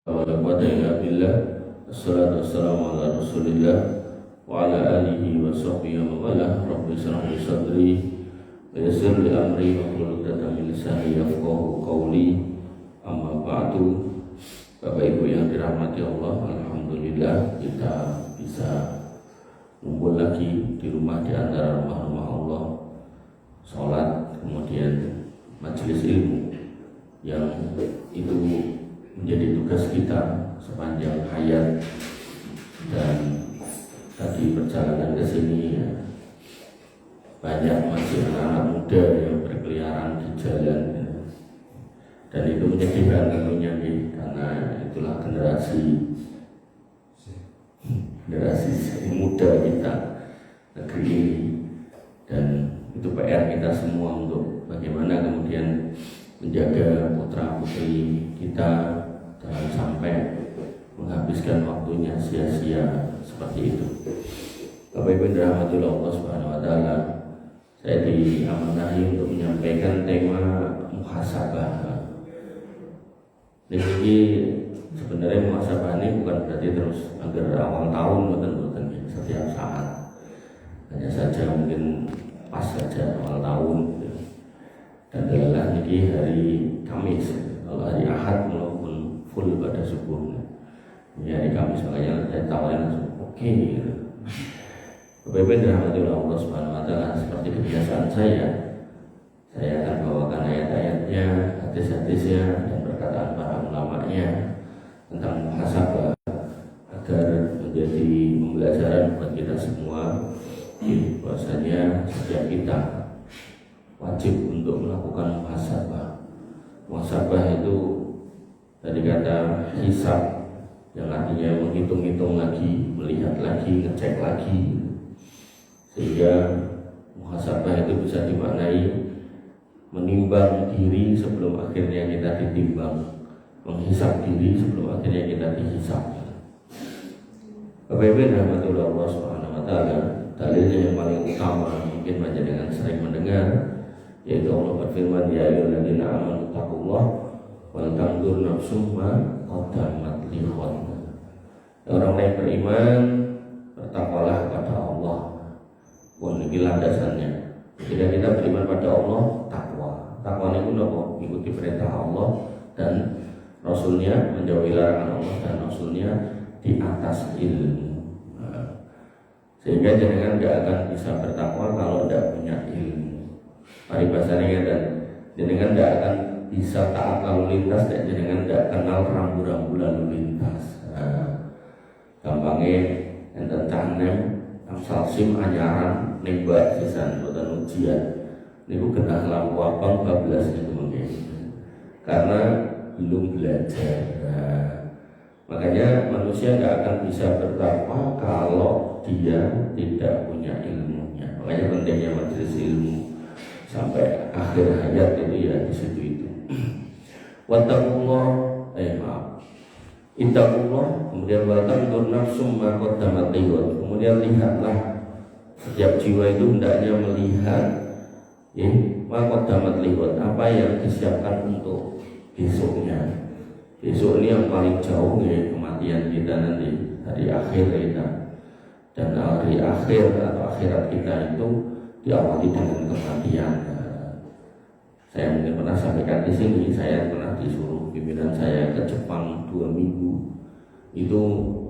Assalatu wassalamu ala rasulillah wa ala alihi wa sahbihi wa wala. Rabbi shrah li sadri wa yassir li amri wa hlul 'uqdatam min lisani yafqahu qawli. Amma ba'du. Bapak Ibu yang dirahmati Allah, alhamdulillah kita bisa kumpul lagi di rumah, di antara rumah-rumah Allah, sholat, kemudian majelis ilmu yang itu menjadi tugas kita sepanjang hayat. Dan tadi perjalanan ke sini ya, banyak masih anak-anak muda yang berkeliaran di jalan ya. Dan itu menyedihkan tentunya karena itulah generasi muda kita negeri ini, dan itu PR kita semua untuk bagaimana kemudian menjaga putra putri kita jangan sampai menghabiskan waktunya sia-sia seperti itu. Bapak Ibu dirahmati Allah Subhanahu wa taala, saya diamanahi untuk menyampaikan tema muhasabah. Ini sebenarnya muhasabah ini bukan berarti terus agar awal tahun betul-betul setiap saat. Hanya saja mungkin pas saja awal tahun. Dan adalah ini hari Kamis, kalau hari Ahad maupun full pada subuh. Ini hari Kamis, makanya saya tawarin langsung oke. Bapak Ibu dirahmati Allah Subhanahu wa taala, seperti kebiasaan saya akan bawakan ayat-ayatnya, hadis-hadisnya, dan perkataan para ulamanya tentang muhasabah agar menjadi pembelajaran buat kita semua. Bahwasanya setiap kita wajib untuk melakukan muhasabah. Muhasabah itu dari kata hisab, yang artinya menghitung-hitung lagi, melihat lagi, ngecek lagi, sehingga muhasabah itu bisa dimaknai menimbang diri sebelum akhirnya kita ditimbang, menghisab diri sebelum akhirnya kita dihisab. Bapak Ibu rahmatullah Allah Subhanahu wa taala, dalilnya yang paling utama mungkin banyak dengan sering mendengar, yaitu Allah berfirman, ya ayyuhalladzina amanu taqullaha wal tanzur nafsum ma qaddamat lighad. Orang yang beriman, bertakwalah kepada Allah. Pun ini landasannya. Ketika kita beriman pada Allah, takwa. Takwa itu apa? Mengikuti perintah Allah dan Rasulnya, menjauhi larangan Allah dan Rasulnya di atas ilmu. Sehingga jenengan tidak akan bisa bertakwa kalau tidak punya ilmu. Paribasanya dan jenengan tidak akan bisa taat lalu lintas dan jenengan tidak kenal rambu-rambu lalu lintas. Gampangnya enten tanem amsal sim anyaran nembak sisan boten ujian niku genah lampu abang 12 itu mungkin karena belum belajar. Makanya manusia nggak akan bisa bertakwa kalau dia tidak punya ilmunya. Makanya pentingnya majelis ilmu sampai akhir hayat itu ya di situ itu. Wattaqullah, ittaqullah, kemudian watanzur nafsum ma qaddamat lighad. Kemudian lihatlah, setiap jiwa itu hendaknya melihat ma qaddamat lighad, apa yang disiapkan untuk besoknya. Besok ini yang paling jauh ya, kematian kita nanti, hari akhir kita. Dan hari akhir atau akhirat kita itu diawali dengan kematian. Saya mungkin pernah sampaikan di sini, saya pernah disuruh pimpinan saya ke Jepang 2 minggu. Itu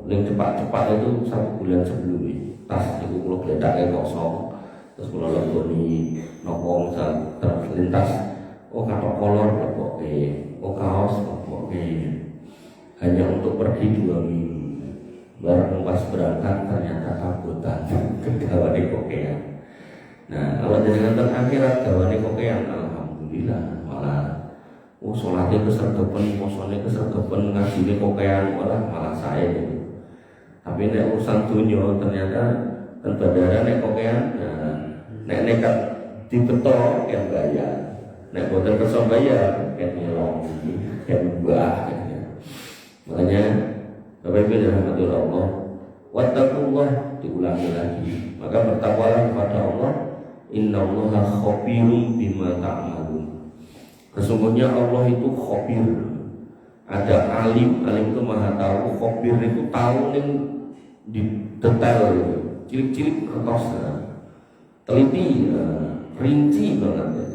yang cepat-cepat itu 1 bulan sebelumnya. Tas itu kalau beledaknya kosong, terus kalau lebih nopong terlintas, oh katok kolor lepoke, oh kaos lepoke. Hanya untuk pergi 2 minggu. Barang pas berangkat ternyata kabutan gawane kokean. Nah, kalau dengan terakhirat gawane kokean, alhamdulillah malah sholatnya kesergepen, posone kesergepen, ngajine kokean, malah saya gitu. Tapi nek urusan dunia ternyata kan bandara nek kokean, nek nekat dibetok yang bayar, nek boten kersa bayar kan nyelong, kan mbah. Makanya Bapak Ibu rahmatullah Allah, wattaqullah, diulangi lagi, maka bertakwalah kepada Allah. Innallaha khabirum bima ta'malun. Sesungguhnya Allah itu khabir, Ada alim itu maha tahu, khabir itu tahu ning di detail gitu. Cilik-cilik kertas, teliti, rinci banget ya.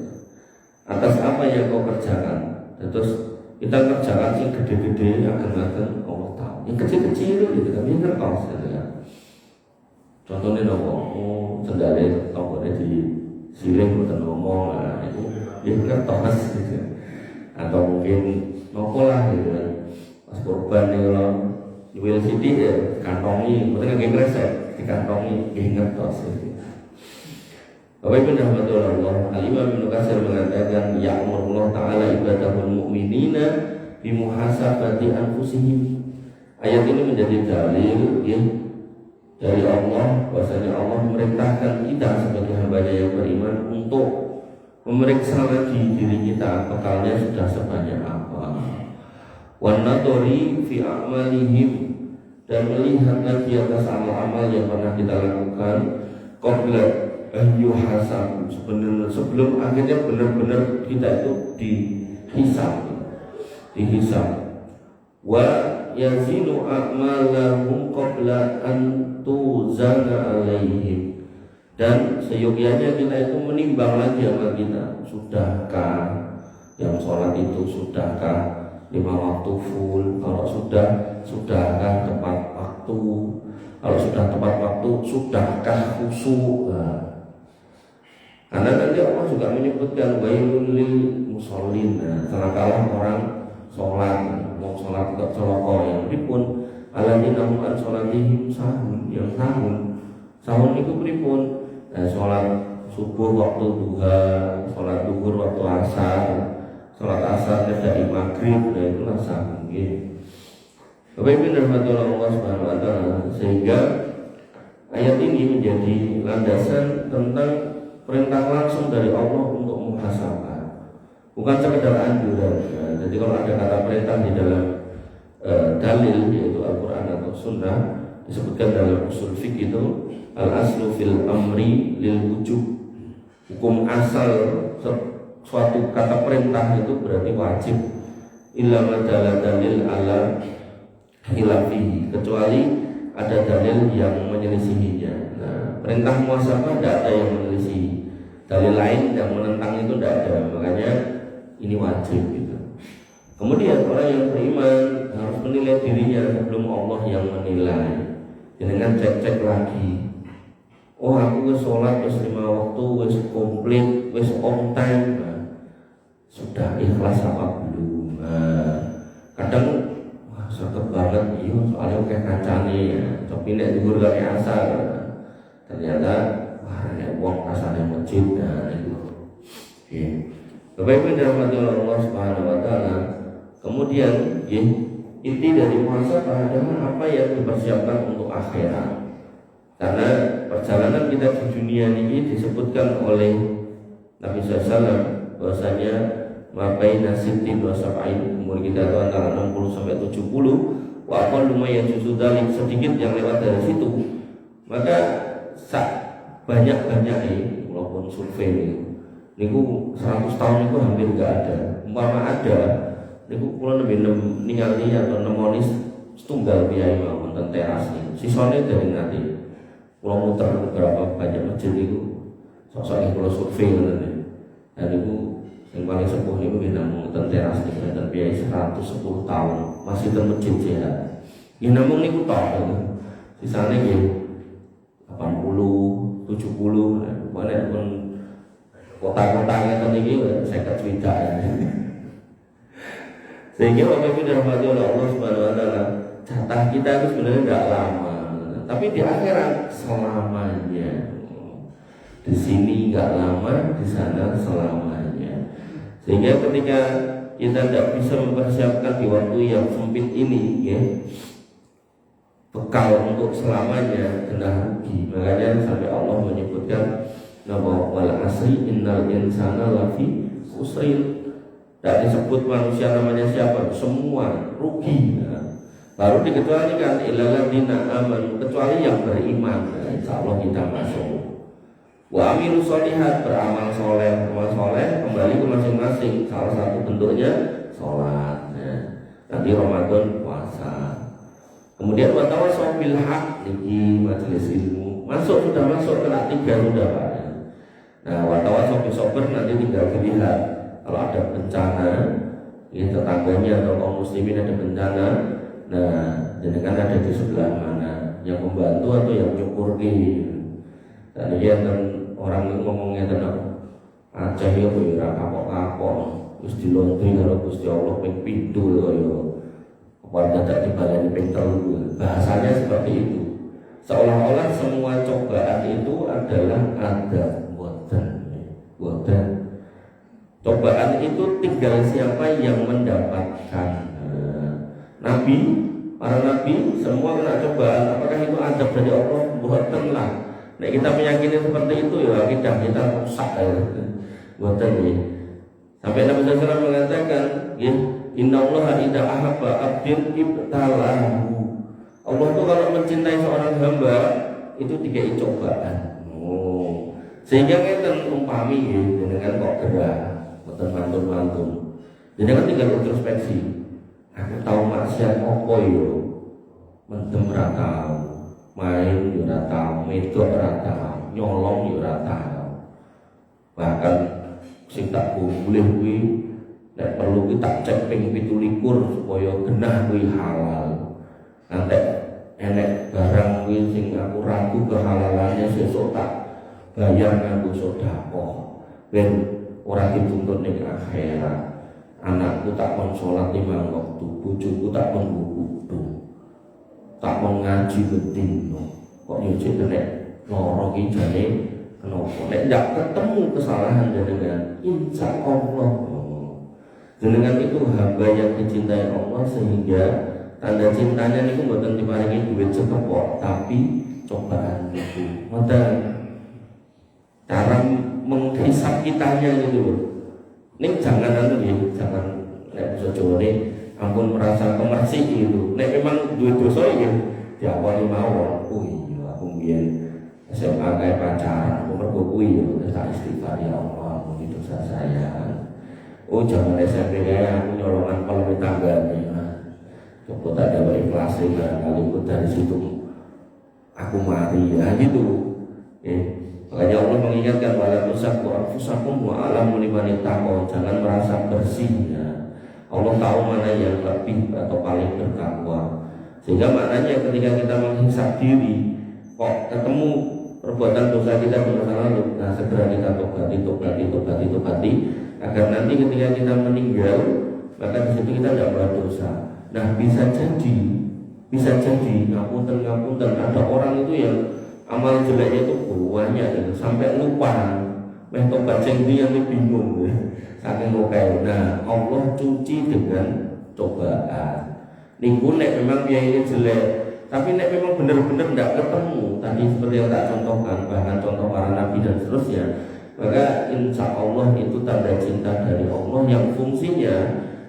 Atas apa yang kau kerjakan. Terus kita kerjakan yang gede-gede, ageng-ageng Allah tahu. Yang kecil-kecil gitu kan, ini kertas gitu kan. Contohnya nopo, sendalnya tokonya di siling bukan ngomong, nah itu ya kertas gitu. Atau mungkin nopo lah gitu kan. Pas korban nih kalau jual CD ya kantongi, mereka kayak kresek di kantongi, ingat tos gitu. Bapak Ibu rahmatullah, Al-Imam Ibnu Katsir mengatakan ya'murullah ta'ala ibadahul mu'minina bimuhasabati anfusihim. Ayat ini menjadi dalil ya, dari Allah bahwasanya Allah memerintahkan kita sebagai hambanya yang beriman untuk memeriksa lagi diri kita, bekalnya sudah sebanyak apa. Wan nadhari fi a'malihim, dan melihat lagi atas amal-amal yang pernah kita lakukan qabla yuhasab, sebenarnya sebelum akhirnya benar-benar kita itu dihisab. Wa yazinu a'malahum qabla an tuzana alaihim, dan seyogyanya kita itu menimbang lagi amal kita. Sudahkah yang sholat itu, sudahkah 5 waktu full? Kalau sudahkah tepat waktu? Kalau sudah tepat waktu, sudahkah khusyuk? Karena nanti Allah juga menyebutkan wailul lil musallin. Celakalah orang sholat, mau sholat ke celaka yang pripun, alladzina hum an sholatihim sahun, yang sahun itu pripun? Sholat subuh waktu duha, sholat duhur waktu asar, sholat asar dari maghrib, nah itulah sahun. Bapak Ibu rahmatullah Allah subhanahu wa ta'ala, sehingga ayat ini menjadi landasan tentang perintah langsung dari Allah untuk muhasabah, bukan sekedar anjuran. Jadi kalau ada kata perintah di dalam dalil, yaitu Al-Quran atau Sunnah, disebutkan dalam usul fiqh itu al-aslu fil amri lil wujub. Hukum asal suatu kata perintah itu berarti wajib, illa madalla dalil ala khilafihi, kecuali ada dalil yang menyelisihinya. Nah, perintah muhasabah tidak ada yang menyelisihi, dalil lain yang menentang itu tidak ada, makanya ini wajib gitu. Kemudian orang yang beriman harus menilai dirinya sebelum Allah yang menilai, dengan cek lagi. Oh, aku wis sholat wis 5 waktu, wis komplit, wis on time. Nah, sudah ikhlas apa belum? Kadang serket banget, iya soalnya kayak kancane ya, tapi nek dhuwur kaya asar, ternyata wah nek wong kasane masjid, nah itu. Oke. Bapak Ibu dirahmati Allah Subhanahu wa taala. Kemudian inti dari muhasabah adalah apa yang dipersiapkan untuk akhirat. Karena perjalanan kita di dunia ini disebutkan oleh Nabi SAW bahwasanya mabaina sittin wa sab'in, umur kita itu antara 60 sampai 70. Wa aqallu ma yajuzu dzalik, sedikit yang lewat dari situ. Maka banyak-banyak walaupun survei niku 100 tahun itu hampir enggak ada. Umpama ada niku kula nembe ningali atau nemonis setunggal piyai mawon ten teras niku. Sisone dari nanti kula muter beberapa banyak masjid niku sosok kula survei ngoten. Dan niku yang paling sepuh ini mungkin namun ten teras di dan biaya 110 tahun masih ten masjid sehat. Ini namun ini kutok, sisanya gitu 80, 70, mana pun kota-kotanya kan ini saya kecuidak ya. Sehingga Bapak Ibu dirahmati oleh Allah Subhanahu wa taala, jatah kita itu sebenarnya tidak lama, tapi di akhirat selamanya. Di sini nggak lama, di sana selamanya. Sehingga ketika kita tidak bisa mempersiapkan di waktu yang sempit ini, ya, bekal untuk selamanya, kena rugi. Makanya sampai Allah menyebutkan nama wal asri innal insana lafi khusrin. Tidak disebut manusia namanya siapa, semua rugi. Nah, baru dikecualikan illalladzina amanu, kecuali yang beriman. Nah, insya Allah kita masuk. Wa amilu sholihat, beramal soleh. Amal soleh kembali ke masing-masing. Salah satu bentuknya sholat. nanti Ramadan puasa. Kemudian watawasau bil haq niki majelis ilmu sudah masuk kena 3 sudah Pak. Nah watawasau bil sabr nanti tinggal dilihat kalau ada bencana ya, tetangganya atau kaum muslimin ada bencana, nah jenengan ada di sebelah mana, yang membantu atau yang nyukuri. Dan ya orang ngomongnya tentang Aceh ya ora kapok-kapok wis dilontri karo Gusti Allah ping 7 ya. Kepada tak dibaleni ping 3. Bahasanya seperti itu. Seolah-olah semua cobaan itu adalah ada boten. Cobaan itu tinggal siapa yang mendapatkan. Nabi, para nabi semua kena cobaan. Apakah itu adab dari Allah? Boten lah. Nah kita meyakini seperti itu ya kita rusak ya. Boten ya. Sampai Nabi SAW mengatakan, ya, innallaha idza ahabba abdin ibtalahu. Allah itu kalau mencintai seorang hamba itu 3 cobaan. Sehingga kita umpami ya, dengan kok gerah, boten mantun-mantun. Jadi kan tinggal introspeksi. Aku tahu maksiat apa yo? Mendem ra tau, main yo ra tau, medok ra tau, nyolong yo ra tau. Bahkan sing tak boleh kuwi nek perlu ki tak cek ping 17 supaya genah kuwi halal. Nanti enek barang kuwi sing aku ragu kehalalannya sesuk tak bayar nganggo sedekah. Ben ora dituntut ning akhirat. Anakku tak kon salat 5 waktu, bojoku tak kon wudu. Tak kon ngaji bedino. Kok yo cek nek lara ki jane kenapa? Nek ndak ketemu kesalahan jenengan, insya Allah jenengan itu hamba yang dicintai Allah, sehingga tanda cintanya niku mboten diparingi duit sekepok, tapi cobaan itu. Ngoten. Cara menghisap kitanya gitu. Ning jangan jangan nek basa Jawane ampun merasa kemersih gitu. Nek memang duit dosa iki diawali mawon. Oh iya aku biyen SMA kayak pacaran, aku mergo kuwi yo tak istighfar ya Allah, ampuni dosa saya. Oh jangan SMP kayak aku nyolongan kolom tanggane. Coba tak ada ikhlas barangkali dari situ aku mari ya gitu. Makanya Allah mengingatkan wala tusaqu anfusakum wa alamu liman ittaqwa. Jangan merasa bersih ya. Allah tahu mana yang lebih atau paling bertakwa. Sehingga maknanya ketika kita menghisap diri kok ketemu perbuatan dosa kita di masa lalu, nah segera kita tobati agar nanti ketika kita meninggal maka di situ kita tidak berdosa. Nah bisa jadi ngapunten ada orang itu yang amal jeleknya itu banyak gitu, sampai lupa tobat sing dia bingung saking oke. Nah Allah cuci dengan cobaan. Niku nek memang dia ini jelek, tapi nek memang benar-benar tidak ketemu tadi seperti yang tak contohkan, bahkan contoh para nabi dan seterusnya, maka insya Allah itu tanda cinta dari Allah yang fungsinya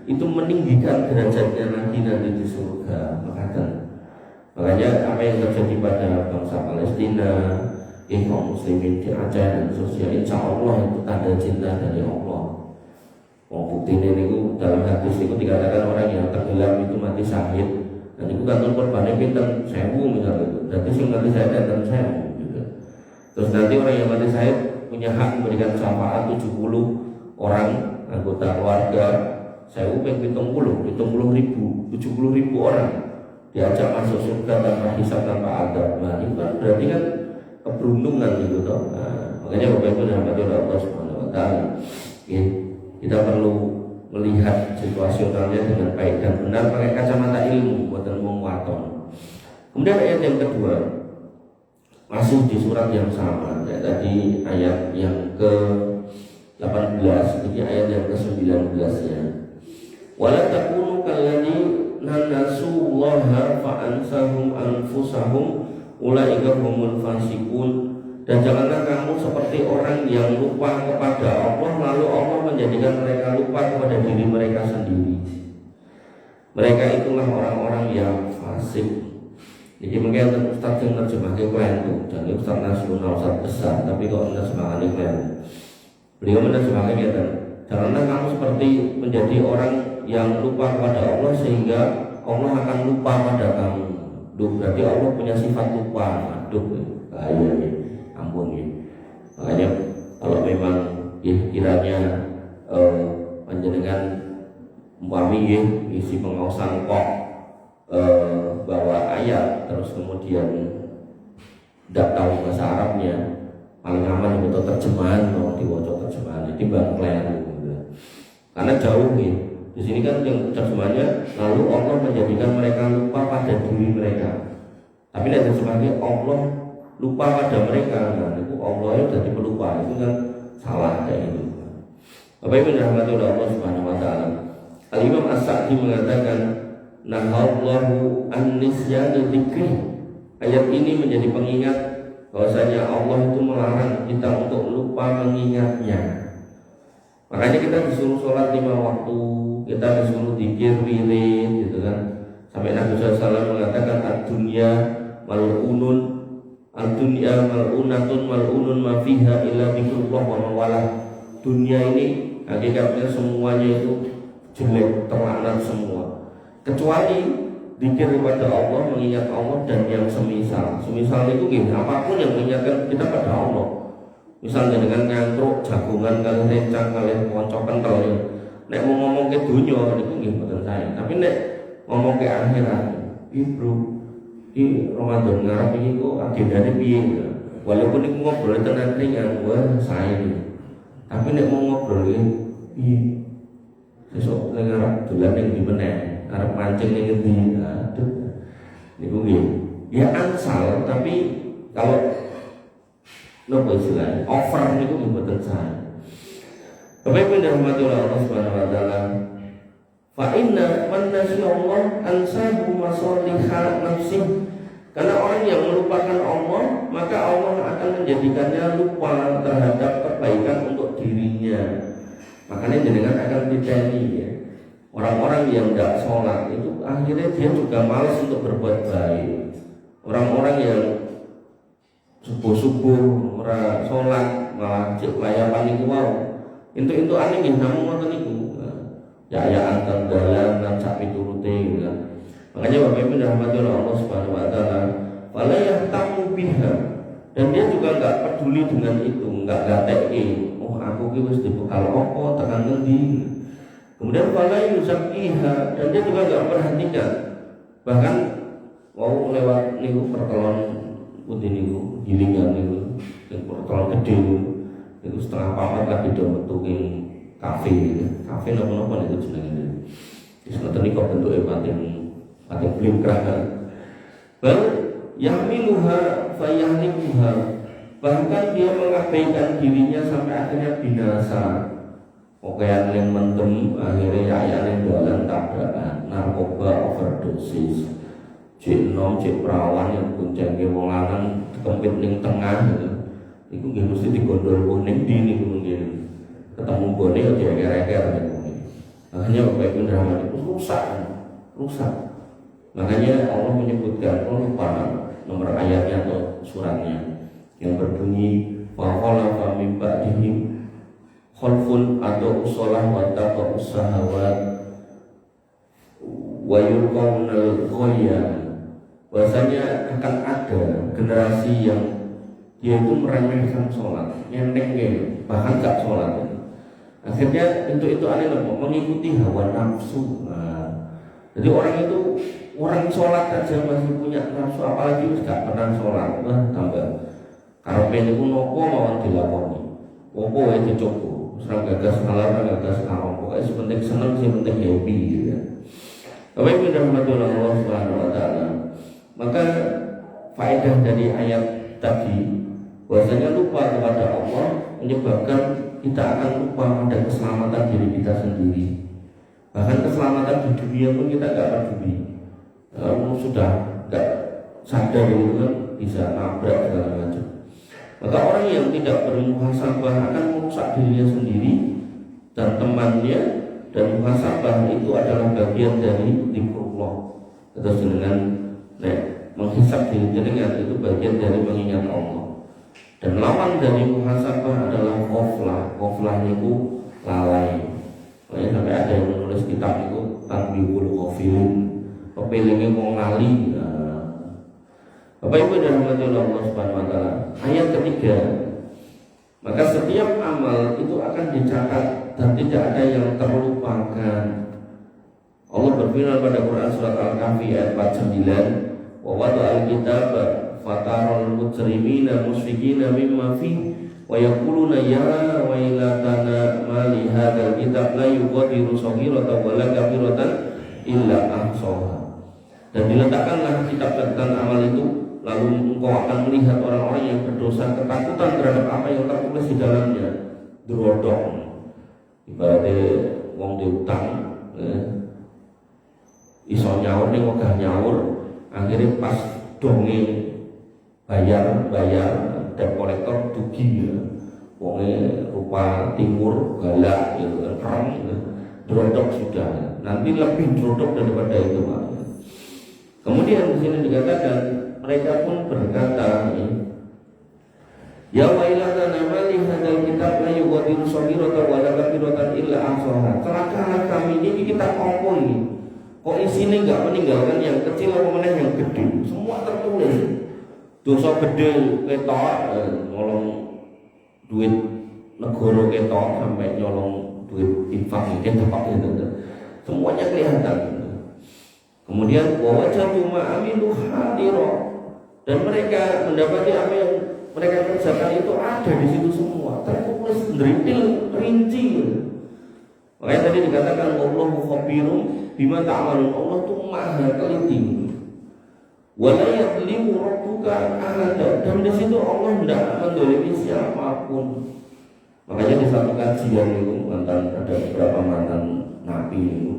itu meninggikan derajatnya nanti di surga. Makanya apa yang terjadi pada bangsa Palestina, kaum muslimin di Aceh dan seterusnya, insya Allah itu tanda cinta dari Allah. Bukti ini dalam hadis itu dikatakan orang yang tenggelam itu mati syahid, dan itu kantor korbannya pinten 1000 misalnya itu. Berarti sing mati syahid dan 1000 gitu. Terus nanti orang yang mati syahid punya hak memberikan syafaat 70 orang anggota keluarga. 1070 orang diajak masuk surga tanpa hisab, tanpa adab. Nah itu kan berarti kan keberuntungan gitu toh. Nah, makanya Bapak Ibu dan Allah Subhanahu wa taala, kita perlu melihat situasionalnya dengan baik dan benar pakai kacamata ilmu buatan wong waton. Kemudian ayat yang kedua masih di surat yang sama kayak tadi, ayat yang ke-18, ini ayat yang ke-19 ya. Wala takunu kalladzi nasullaha fa ansahum anfusahum ulaika humul fasiqun. Dan janganlah kamu seperti orang yang lupa kepada Allah lalu Allah menjadikan mereka lupa kepada diri mereka sendiri. Mereka itulah orang-orang yang fasik. Jadi mungkin Ustaz yang terjemahkan kalian tuh, dan Ustaz nasional, Ustaz besar, tapi kok menerjemahkan kalian. Beliau menerjemahkan ya, janganlah kamu seperti menjadi orang yang lupa kepada Allah sehingga Allah akan lupa pada kamu. Berarti Allah punya sifat lupa. Bahaya nih, ampun nih. Makanya kalau memang kiranya panjenengan umpami isi pengawasan kok bawa ayat terus kemudian tidak tahu bahasa Arabnya, paling aman itu terjemahan, mau diwaca terjemahan itu bang keliru gitu. Karena jauh nih. Di sini kan yang terjemahannya lalu Allah menjadikan mereka lupa pada diri mereka. Tapi nanti sebagai Allah lupa pada mereka, nah itu Allah itu jadi pelupa, itu kan salah kayak gitu. Bapak Ibu dirahmati oleh Allah Subhanahu wa taala. Al-Imam As-Sa'di mengatakan nahallahu an-nisyana dzikri. Ayat ini menjadi pengingat bahwasanya Allah itu melarang kita untuk lupa mengingatnya. Makanya kita disuruh sholat 5 waktu, kita disuruh dzikir wirid gitu kan. Sampai Nabi SAW mengatakan ad-dunya mal'unun, ad-dunya mal'unatun mal'unun ma fiha illa dzikrullah wa mawalah. Dunia ini hakikatnya semuanya itu jelek, terlaknat semua, kecuali zikir kepada Allah, mengingat Allah dan yang semisal. Semisal itu gini, apapun yang mengingatkan kita pada Allah. Misalnya dengan ngantruk, jagungan, kalian rencang, kalian konco kental ya. Nek mau ngomong ke dunia, itu gini betul saya. Tapi nek ngomong ke akhirat, bro, di Ramadan ngarep ini kok agendanya piye. Walaupun ini ngobrol tenang ringan, wah saya ini. Tapi nek mau ngobrol ini, besok lagi ngarep dolan yang dimenang. Arab mancing yang ngerti, aduh, ini mungkin ya ansal, tapi kalau nopo istilahnya over itu betul saya. Bapak Ibu dirahmati oleh Allah Subhanahu wa taala. Fa inna man nasiyallah ansahu masalihah nafsih. Karena orang yang melupakan Allah, maka Allah akan menjadikannya lupa terhadap kebaikan untuk dirinya. Makanya jenengan akan diteni ya. Orang-orang yang tidak sholat itu akhirnya dia juga malas untuk berbuat baik. Orang-orang yang subuh-subuh ora sholat malah cek layapan itu wow. Itu aneh nggih namun ngoten niku. Ya antar dalan lan sak piturute gitu kan. Makanya Bapak Ibu dirahmati oleh Allah Subhanahu wa taala, wala yahtamu biha. Dan dia juga enggak peduli dengan itu, enggak gateki. Oh, aku ki wis dibekal apa tekan ngendi. Kemudian fala yuzakiha, dan dia juga enggak perhatikan. Bahkan mau lewat niku pertelon putih niku, gilingan niku, yang pertelon gede niku setengah papat lagi do metu ing kafe gitu. Kafe napa-napa niku jenenge. Wis ngoten niku bentuke pating blingkrah. Baru yahmiluha fayahlimuha. Bahkan dia mengabaikan dirinya sampai akhirnya binasa. Pokoknya yang mendem akhirnya ayahnya dolan tabrakan, narkoba overdosis, cek nom, cek perawan yang kuncengke wong lanang kempit ning tengah gitu. Iku nggih mesti digondol kuning di niku mungkin. Ketemu bone ya geger-geger niku. Makanya Bapak Ibu rahmat itu rusak. Makanya Allah menyebutkan, lupa nomor ayatnya atau suratnya yang berbunyi wa khalafa min ba'dihim khalfun atau usolah wa taqwa usahawat wa yulqaunal ghayya. Bahwasanya akan ada generasi yang dia itu meremehkan sholat, nyenteng bahkan gak sholat. Akhirnya itu aneh mengikuti hawa nafsu. Jadi orang sholat aja masih punya nafsu, apalagi gak pernah sholat, tambah karepe niku nopo mawon dilakoni. Opo wae dicoba. Serang gagas kalah, gagas kalah. Pokoknya sepenting seneng, sepenting happy gitu ya. Bapak Ibu rahmatullah Allah Subhanahu wa taala. Maka faedah dari ayat tadi bahwasanya lupa kepada Allah menyebabkan kita akan lupa pada keselamatan diri kita sendiri. Bahkan keselamatan di dunia pun kita gak peduli. Sudah gak sadar itu kan bisa nabrak segala macam. Maka orang yang tidak bermuhasabah akan merusak dirinya sendiri dan temannya, dan muhasabah itu adalah bagian dari zikrullah. Terus dengan menghisab diri jenengan itu bagian dari mengingat Allah. Dan lawan dari muhasabah adalah ghaflah. Ghaflah itu lalai. Sampai ada yang menulis kitab itu Tanbihul Ghafilin, kepilihnya mau ngali. Bapak Ibu dan Allah Subhanahu wa taala. Ayat ketiga, maka setiap amal itu akan dicatat dan tidak ada yang terlupakan. Allah berfirman pada Quran surat Al-Kahfi ayat 49, wa wada'al kitab fataral mujrimina musfiqina mimma fihi wa yaquluna ya wailatana ma li hadzal kitab la yughadiru shaghiratan wa la kabiratan illa ahsaha. Dan diletakkanlah kitab catatan amal itu, lalu engkau akan melihat orang-orang yang berdosa ketakutan terhadap apa yang tertulis di dalamnya. Drodok, ibaratnya wong diutang, iso nyaur ning wegah nyaur, akhirnya pas donge bayar debt collector dugi ya. Wonge rupa timur galak gitu kan, kerem gitu. Drodok sudah, nanti lebih drodok daripada itu Pak. Kemudian di sini dikatakan mereka pun berkata, ya wailatana ma li hadzal kitab la yughadiru shaghiratan wa la kabiratan illa ahsaha. Celakalah kami, ini kitab apa ini? Kok isinya enggak meninggalkan yang kecil apa meneh yang gede? Semua tertulis. Dosa gede ketok nyolong duit negara ketok sampai nyolong duit infak ketok itu. Semuanya kelihatan. Kemudian wa wajadu ma amilu hadira, dan mereka mendapati apa yang mereka kerjakan itu ada di situ semua, tertulis detail rinci. Makanya tadi dikatakan Allahu khabirun bima ta'malun, Allah itu maha teliti. Wala yadlimu rabbuka ahada, dan di situ Allah tidak mendolimi siapapun. Makanya di satu kajian itu ada beberapa mantan nabi itu,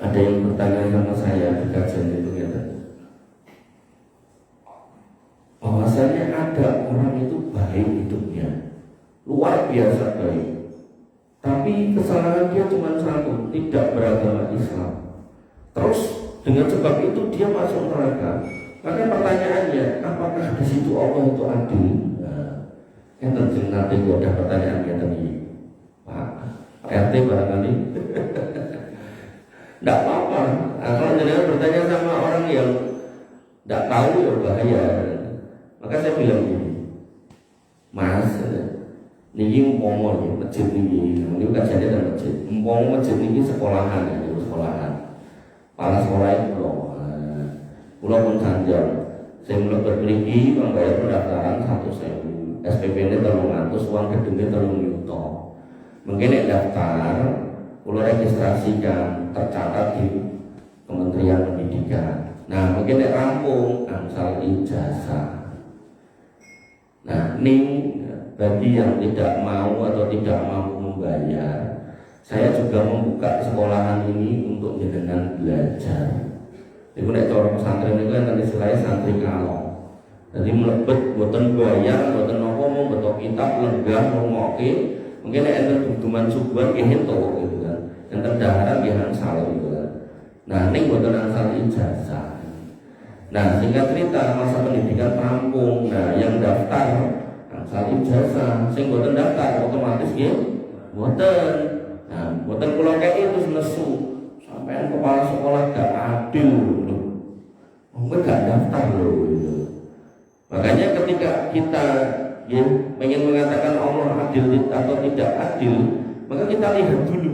ada yang bertanya sama saya di kajian itu ya, bahwasanya ada orang itu baik hidupnya, luar biasa baik, tapi kesalahan dia cuma satu, tidak beragama Islam. Terus dengan sebab itu dia masuk neraka. Maka pertanyaannya, apakah di situ Allah itu adil? Yang tentu nanti ada pertanyaan kita nih, Pak RT barangkali. Tidak apa-apa. Kalau jenengan bertanya sama orang yang tidak tahu ya bahaya. Maka saya bilang gini, Mas, niki umpama nih masjid niki, ini kajiannya dan masjid. Umpama masjid niki sekolahan ya, sekolahan. Kepala sekolah itu pulau pun sanjang. Saya mulai berpilih membayar pendaftaran 1.000, SPP ini 300, uang gedungnya 3 juta. Mungkin daftar, pulau registrasikan, tercatat di Kementerian Pendidikan. Nah, mungkin rampung angsal ijazah. Nah, ini bagi yang tidak mau atau tidak mampu membayar, saya juga membuka sekolahan ini untuk jenengan belajar. Ibu nek cara pesantren itu kan istilahnya santri kalong. Jadi melebet boten bayar, boten apa mau betul kitab lenggah ngoke. Mungkin nek enten duduman subuhan nggih entuk gitu kan. Enten daharan nggih angsal gitu kan. Nah, ning boten angsal ijazah. Nah, singkat cerita masa pendidikan rampung. Nah, yang daftar angsal ijazah, sing boten daftar otomatis nggih boten. Nah, boten kula kei terus nesu. Sampean kepala sekolah gak adil loh. Mungkin gak daftar loh gitu. Makanya ketika kita ya ingin mengatakan Allah adil atau tidak adil, maka kita lihat dulu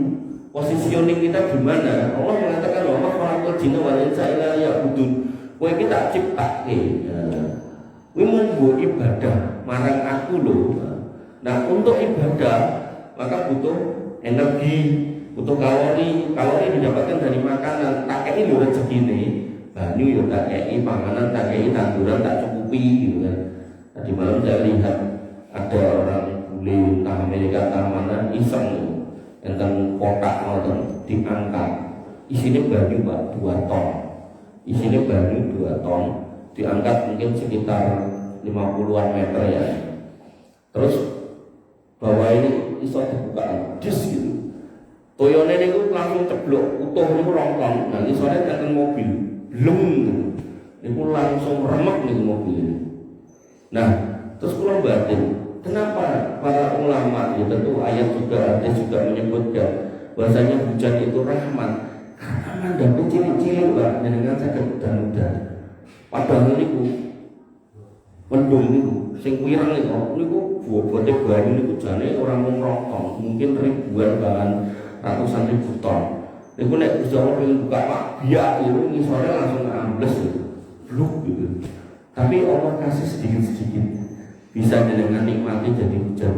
positioning kita gimana. Allah mengatakan bahwa khalaqal jinna wal insa illa liya'budun. Kowe iki tak ciptake. Kowe mung ibadah marang aku loh. Nah, untuk ibadah maka butuh energi, butuh kalori. Kalori didapatkan dari makanan. Tak kei lho rezekine. Banyu ya tak kei, panganan tak kei, tanduran tak cukupi gitu kan. Tadi malam saya lihat ada orang bule entah Amerika entah mana iseng tentang kotak atau diangkat. Isinya banyu Pak 2 ton. Isinya banyu 2 ton. Diangkat mungkin sekitar 50-an meter ya. Terus bawah ini iso dibuka dis gitu. Toyone niku langsung ceblok utuh niku rongkong. Nah, isore enten mobil, bleng gitu. Niku langsung remek niku mobil. Nah, terus kula batin, kenapa para ulama ya tentu ayat juga hadis juga menyebutkan bahwasanya hujan itu rahmat karena mandhape cilik-cilik Pak jenengan saged udan-udan. Padahal niku mendung niku sing wirang niku bobote banyu niku jane ora mung rotong, mungkin ribuan bahkan ratusan ribu ton. Niku nek Gusti Allah pengen buka Pak biak itu ngisore langsung ambles bluk gitu. Tapi Allah kasih sedikit-sedikit bisa dengan nikmati jadi hujan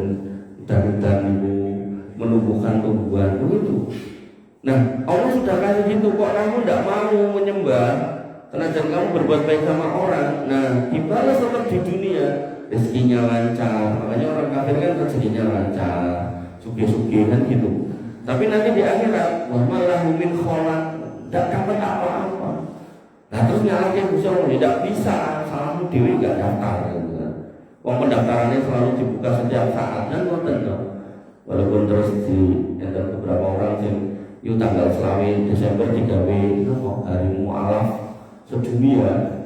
udan-udan itu menumbuhkan tumbuhan begitu. Nah Allah sudah kasih gitu kok kamu tidak mau menyembah, tenaga kamu berbuat baik sama orang. Nah dibalas tetap di dunia, rezekinya lancar. Makanya orang kafir kan rezekinya lancar, sugih-sugih kan gitu. Tapi nanti di akhirat wa malahu min khalaq, tidak dapat apa-apa. Nah terus nyalakan Gusti Allah tidak bisa, salahmu dewi gak daftar gitu kan. Wong pendaftarannya selalu dibuka setiap saat kan ngoten to. Walaupun terus di enten beberapa orang sing yo tanggal 11 Desember digawe hari mualaf sedunia.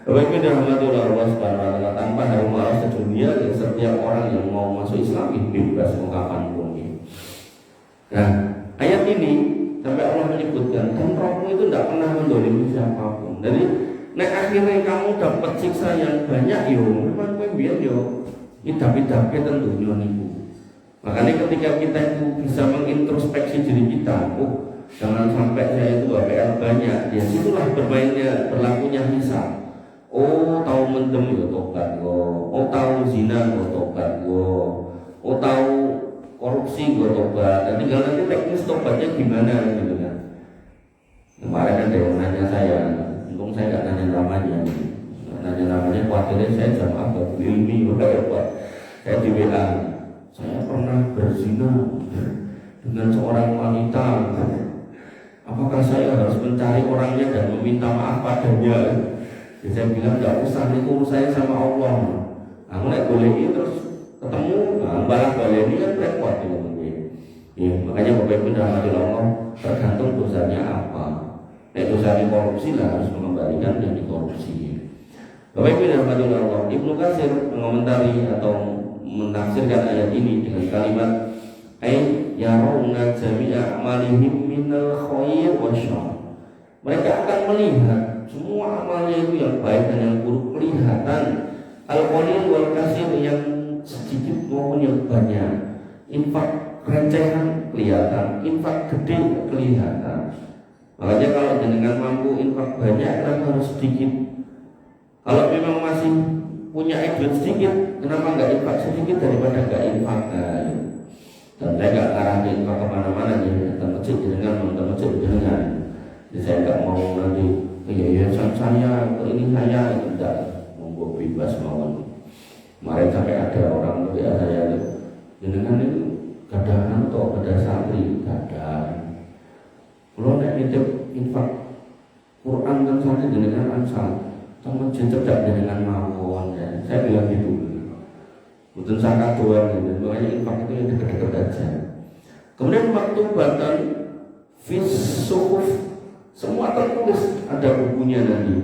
Bapak Ibu dirahmati Allah Subhanahu wa taala, tanpa hari mualaf sedunia setiap orang yang mau masuk Islam bebas mau kapanpun. Nah, ayat ini sampai Allah menyebutkan dan rohmu itu tidak pernah mendolimi siapapun. Jadi, nek akhirnya kamu dapat siksa yang banyak, yo, memang kowe biar yo, idap-idapke tentunya niku. Makanya ketika kita itu bisa mengintrospeksi diri kita, oh, jangan sampai saya itu HPL banyak. Ya, situlah bermainnya, berlakunya hisab. Oh, tahu mendem yo tobat go. Oh, tahu zina go tobat go. Oh, tahu korupsi gue tobat, dan tinggal nanti teknis tobatnya gimana gitu kan. Kemarin ada yang nanya saya, untung saya nggak nanya namanya, khawatirnya saya jamaah Babul Ilmi, saya di WA, saya pernah berzina dengan seorang wanita, apakah saya harus mencari orangnya dan meminta maaf padanya? Jadi saya bilang nggak usah, itu urusannya sama Allah. Aku naik boleh terus ketemu, balas balik ini kan repot ya, makanya Bapak Ibu dirahmati Allah, tergantung dosanya apa. Nek dosanya korupsi lah harus mengembalikan yang dikorupsi. Bapak Ibu dirahmati Allah, Ibnu Katsir mengomentari atau menafsirkan ayat ini dengan kalimat ay yarawna jami'a amalihim minal khair wasyarr. Mereka akan melihat semua amalnya itu yang baik dan yang buruk kelihatan, al-qalil wal katsir yang sedikit maupun yang banyak, infak recehan kelihatan, infak gede kelihatan. Makanya kalau dengan mampu infak banyak, kenapa harus sedikit? Kalau memang masih punya duit sedikit, kenapa nggak infak sedikit daripada nggak infak? Nah, dan saya nggak ngarahin infak kemana-mana ya, datang masjid dengan nonton masjid dengan. Jadi saya nggak mau nanti yayasan saya, ini saya tidak mau bebas mau. Kemarin sampai ada orang WA saya, jenengan itu gadahan atau gada santri, gadahan. Kalau nak nitip infak Quran kan santri jenengan ansal, sama cedak jenengan mawon ya. Saya bilang gitu. Bukan sangka doang gitu. Makanya infak itu yang dekat-dekat aja. Kemudian waktu batan fis suhuf semua tertulis, ada bukunya nanti.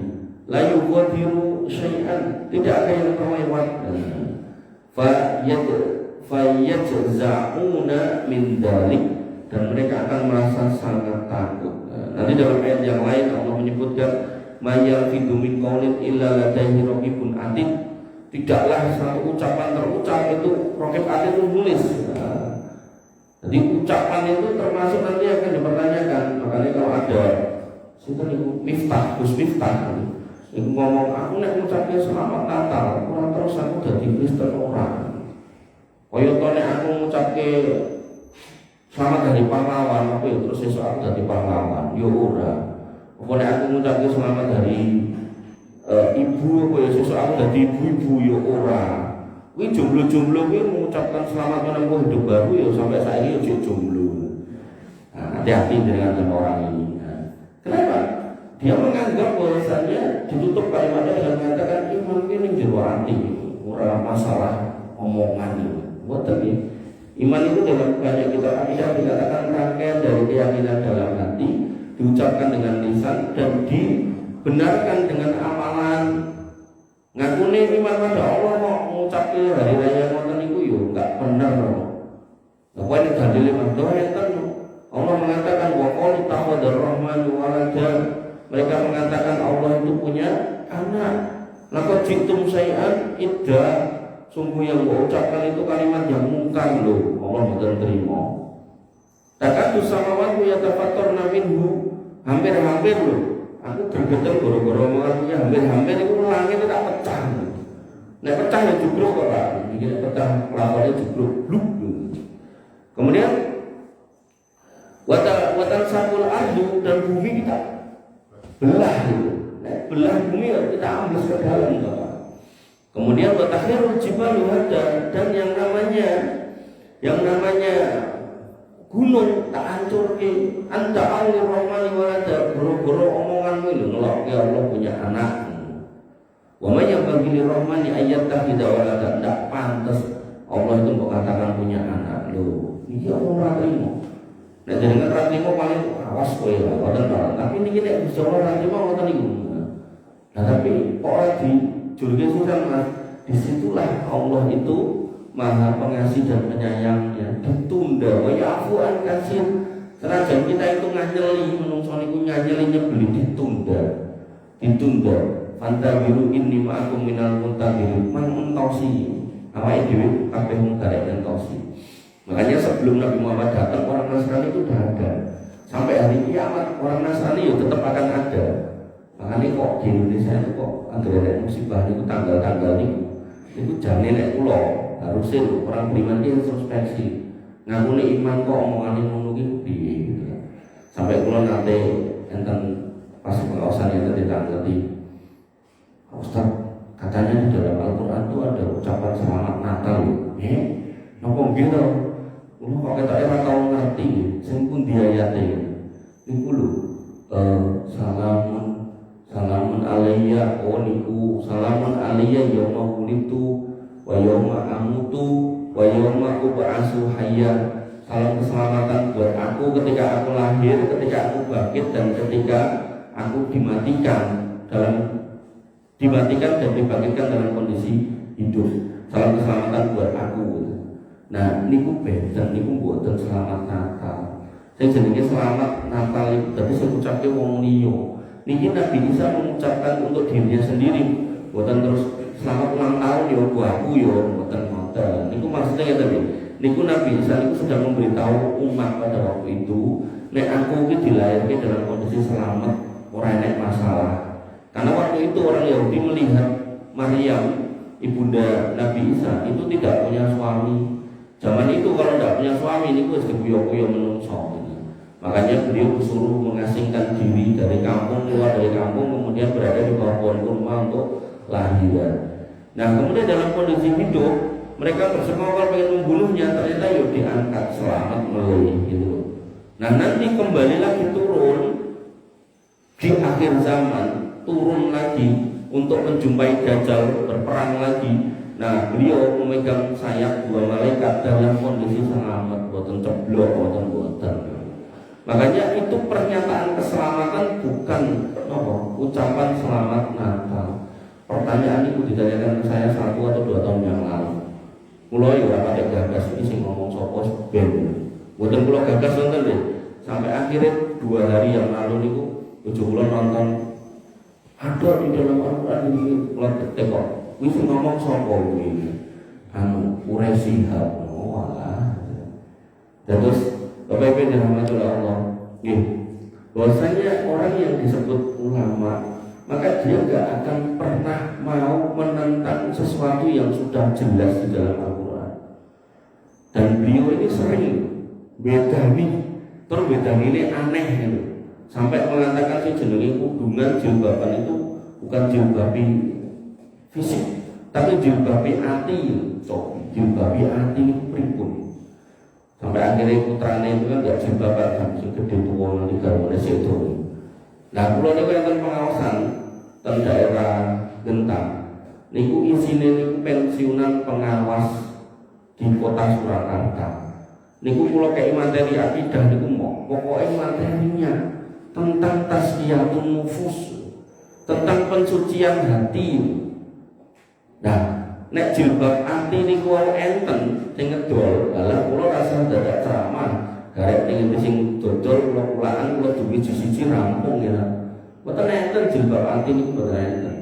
La yughadiru syai'an, tidak ada yang terlewat. Fayajza'una min dzalik, dan mereka akan merasa sangat takut. Nanti dalam ayat yang lain Allah menyebutkan mayalfidu min qaulin illa ladaihi raqibun atid. Tidaklah satu ucapan terucap itu raqib atid itu nulis. Jadi ucapan itu termasuk nanti akan dipertanyakan. Makanya kalau ada sinten niku Miftah, Gus Miftah iku ngomong aku nek ngucapke selamat Natal, ora terus aku dadi Kristen ora. Kaya to nek aku ngucapke selamat dari pahlawan, aku ya terus esuk aku dadi pahlawan, yo ora. Apa nek aku ngucapke selamat dari ibu, aku ya esuk aku dadi ibu-ibu, yo ora. Kuwi jomblo-jomblo kuwi mengucapkan selamat menempuh hidup baru ya sampai saiki yo jomblo. Nah, hati-hati dengan orang ini. Kenapa? Dia menganggap bahwasannya ditutup kalimatnya dengan mengatakan iman ini jero ati, ora masalah omongan itu. Betul ya. Iman itu dalam banyak kitab akidah dikatakan rangkaian dari keyakinan dalam hati, diucapkan dengan lisan dan dibenarkan dengan amalan. Ngakune iman pada Allah kok ngucapke hari raya ngoten niku yo enggak bener. Apa ini dalil doa yang kan Allah mengatakan wa qalu takhadar rahmanu walada. Mereka mengatakan Allah itu punya anak. Laqad jitum syai'an idda. Sungguh yang mau ucapkan itu kalimat yang mungkar loh. Allah tidak terima. Takatu samawati yatafattarna minhu. Hampir-hampir loh. Aku gergetel goro-goro omongannya hampir-hampir itu langit tak pecah. Nek pecah ya jubruk kok Pak. Iki pecah lawannya jubruk bluk. Kemudian watan sakul ardu dan bumi kita belah itu. Nek belah bumi kita ambil ke dalam Pak. Kemudian watakhirul jibalu hadda dan yang namanya gunung tak hancurke anta alir rahmani walada goro-goro omonganmu itu ngelok ya Allah punya anak. Wa may yambaghi rahmani ayyattakhidha walada, ndak pantas Allah itu mengatakan punya anak lho. Iki ora trimo. Nek jenengan ra trimo paling awas kowe ya wonten to. Tapi niki nek bisa ora trimo ngoten niku. Nah tapi kok ora dijurke sisan Mas. Disitulah Allah itu Maha Pengasih dan Penyayangnya. Ditunda wa ya'fu an katsir. Senajan kita itu nganyeli menungso niku nganyeli nyebeli ditunda. Fantabiru inni ma'akum minal muntabirin. Man mentosi. Awake dhewe kabeh mung garek mentosi. Makanya sebelum Nabi Muhammad datang orang Nasrani itu sudah ada. Sampai hari kiamat orang Nasrani ya tetap akan ada. Makanya kok di Indonesia itu kok ada musibah itu tanggal-tanggal itu jane nek kula harusnya orang beriman itu introspeksi. Ngakune iman kok omongane ngono ki piye gitu. Sampai kula nate enten pas pengawasan yang ditanggapi. Ustaz, katanya di dalam Al-Qur'an itu ada ucapan selamat Natal. Napa gitu? Kula kok ketoke ora tau ngerti. Sing pundi ayate? Niku lho. Salamun alayya niku salamun alayya yauma wulitu wa yauma amutu wa yauma ub'atsu hayya. Salam keselamatan buat aku ketika aku lahir, ketika aku bangkit dan ketika aku dimatikan dan dibangkitkan dalam kondisi hidup. Salam keselamatan buat aku. Nah, niku benten niku mboten selamat Natal. Sing jenenge selamat Natal iku dadi sing ucapke wong liya. Niki Nabi Isa mengucapkan untuk dirinya sendiri, buatan terus selamat ulang tahun ya aku ya buatan ngoten. Niku maksudnya ya tadi. Niku Nabi Isa niku sedang memberitahu umat pada waktu itu, nek aku iki dilahirke dalam kondisi selamat, ora enek masalah. Karena waktu itu orang Yahudi melihat Maryam, ibunda Nabi Isa itu tidak punya suami. Zaman itu kalau tidak punya suami niku wis kebuyo-buyo menungso. Makanya beliau disuruh mengasingkan diri dari kampung, keluar dari kampung, kemudian berada di bawah pohon kurma untuk lahiran. Nah kemudian dalam kondisi hidup mereka bersekongkol pengen membunuhnya, ternyata yuk diangkat selamat melalui gitu. Nah nanti kembali lagi turun di akhir zaman, turun lagi untuk menjumpai Dajjal, berperang lagi. Nah beliau memegang sayap dua malaikat dalam kondisi selamat, boten ceblok, boten. Makanya itu pernyataan keselamatan bukan ucapan selamat Natal. Pertanyaan itu ditanyakan ke saya 1 atau 2 tahun yang lalu. Mulai ya pakai gagas ini sing ngomong sopos ben. Boten kula gagas nonton deh. Sampai akhirnya 2 hari yang lalu niku bojo kula nonton. Ada di dalam Al-Qur'an ini kula tekok. Kuwi sing ngomong sapa kuwi? Quraisy Shihab. Oh alah. Terus Bapak Ibu dirahmati Allah, bahwasanya orang yang disebut ulama, maka dia tidak akan pernah mau menentang sesuatu yang sudah jelas di dalam Al-Quran. Dan beliau ini sering bedani ini aneh gitu. Sampai mengatakan si jenenge kudungan jilbaban itu bukan jilbabi fisik, tapi jilbabi hati. Jilbabi hati itu pripun. Sampai akhirnya putranya itu kan gak jilbaban sampai gede tua nanti garwane sedo. Nah, kula niku enten pengawasan teng daerah Gentang. Niku isine niku pensiunan pengawas di kota Surakarta. Niku kula kei materi akidah niku pokoknya materinya tentang tazkiyatun nufus, tentang pensucian hati. Nah, nek jilbab ati niku enten sing ngedol, lah kula rasa dadak ceramah garek ning sing dodol kula kulaan kula duwe siji rampung ya. Mboten enten jilbab ati niku mboten enten.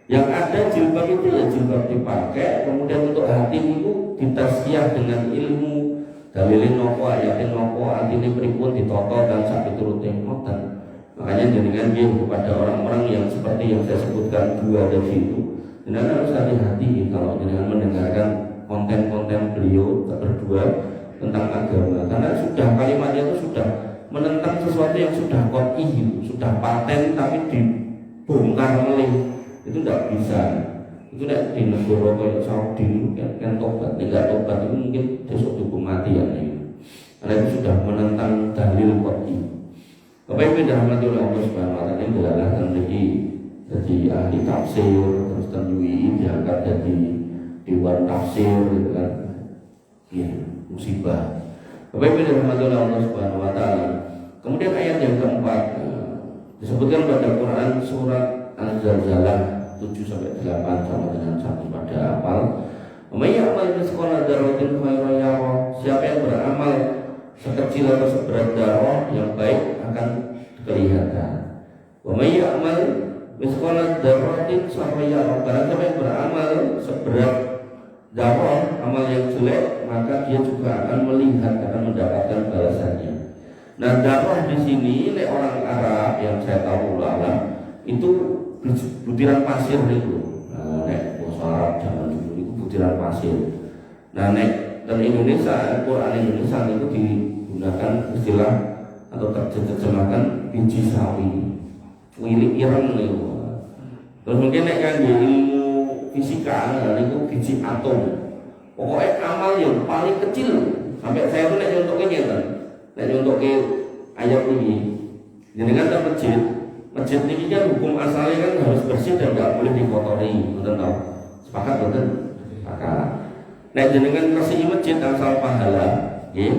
Yang ada jilbab itu ya jilbab dipakai, kemudian untuk hati niku ditasyah dengan ilmu, dalilin nopo ayatin nopo atine pripun ditoto dan sak piturute ngoten. Makanya jenengan kepada orang-orang yang seperti yang saya sebutkan dua tadi itu, jenengan harus hati-hati kalau jenengan mendengarkan konten-konten beliau berdua tentang agama, karena sudah kalimatnya itu sudah menentang sesuatu yang sudah qat'i, sudah paten tapi dibongkar melih. Itu tidak bisa. Itu tidak di negara kayak Saudi kan tobat, tidak tobat itu mungkin besok hukum mati ya. Karena itu sudah menentang dalil qat'i. Bapak Ibu dirahmati oleh Allah Subhanahu wa taala, ini adalah jadi ahli tafsir, terus UI diangkat jadi dewan tafsir gitu kan. Ya, musibah. Bapak Ibu dirahmati oleh Allah Subhanahu wa taala. Kemudian ayat yang keempat disebutkan pada Quran surat Al-Zalzalah 7 sampai 8 sama dengan 1 pada hafal. May ya'mal mithqala dzarratin khairan yarah. Siapa yang beramal sekecil atau seberat darah yang baik akan kelihatan. Wa may ya'mal mithqala dzarratin syarran yarah. Barang siapa yang beramal seberat darah amal yang jelek, maka dia juga akan melihat, akan mendapatkan balasannya. Nah, darah di sini nek orang Arab yang saya tahu ulama itu butiran pasir itu. Nah, nek bahasa Arab zaman dulu itu butiran pasir. Nah, nek dan Indonesia, Quran Indonesia itu digunakan istilah atau terjemahkan biji sawi, wilik ireng itu. Terus mungkin nek kan ilmu fisika, itu biji atom. Pokoknya amal yang paling kecil sampai saya tuh nek nyontoke ngeten. Nek nyontoke ayat ini, jenengan ke masjid ini kan hukum asalnya kan harus bersih dan tidak boleh dikotori, betul tahu? Sepakat betul? Sepakat. Nek jenengan ngresi masjid angsal pahala, nggih.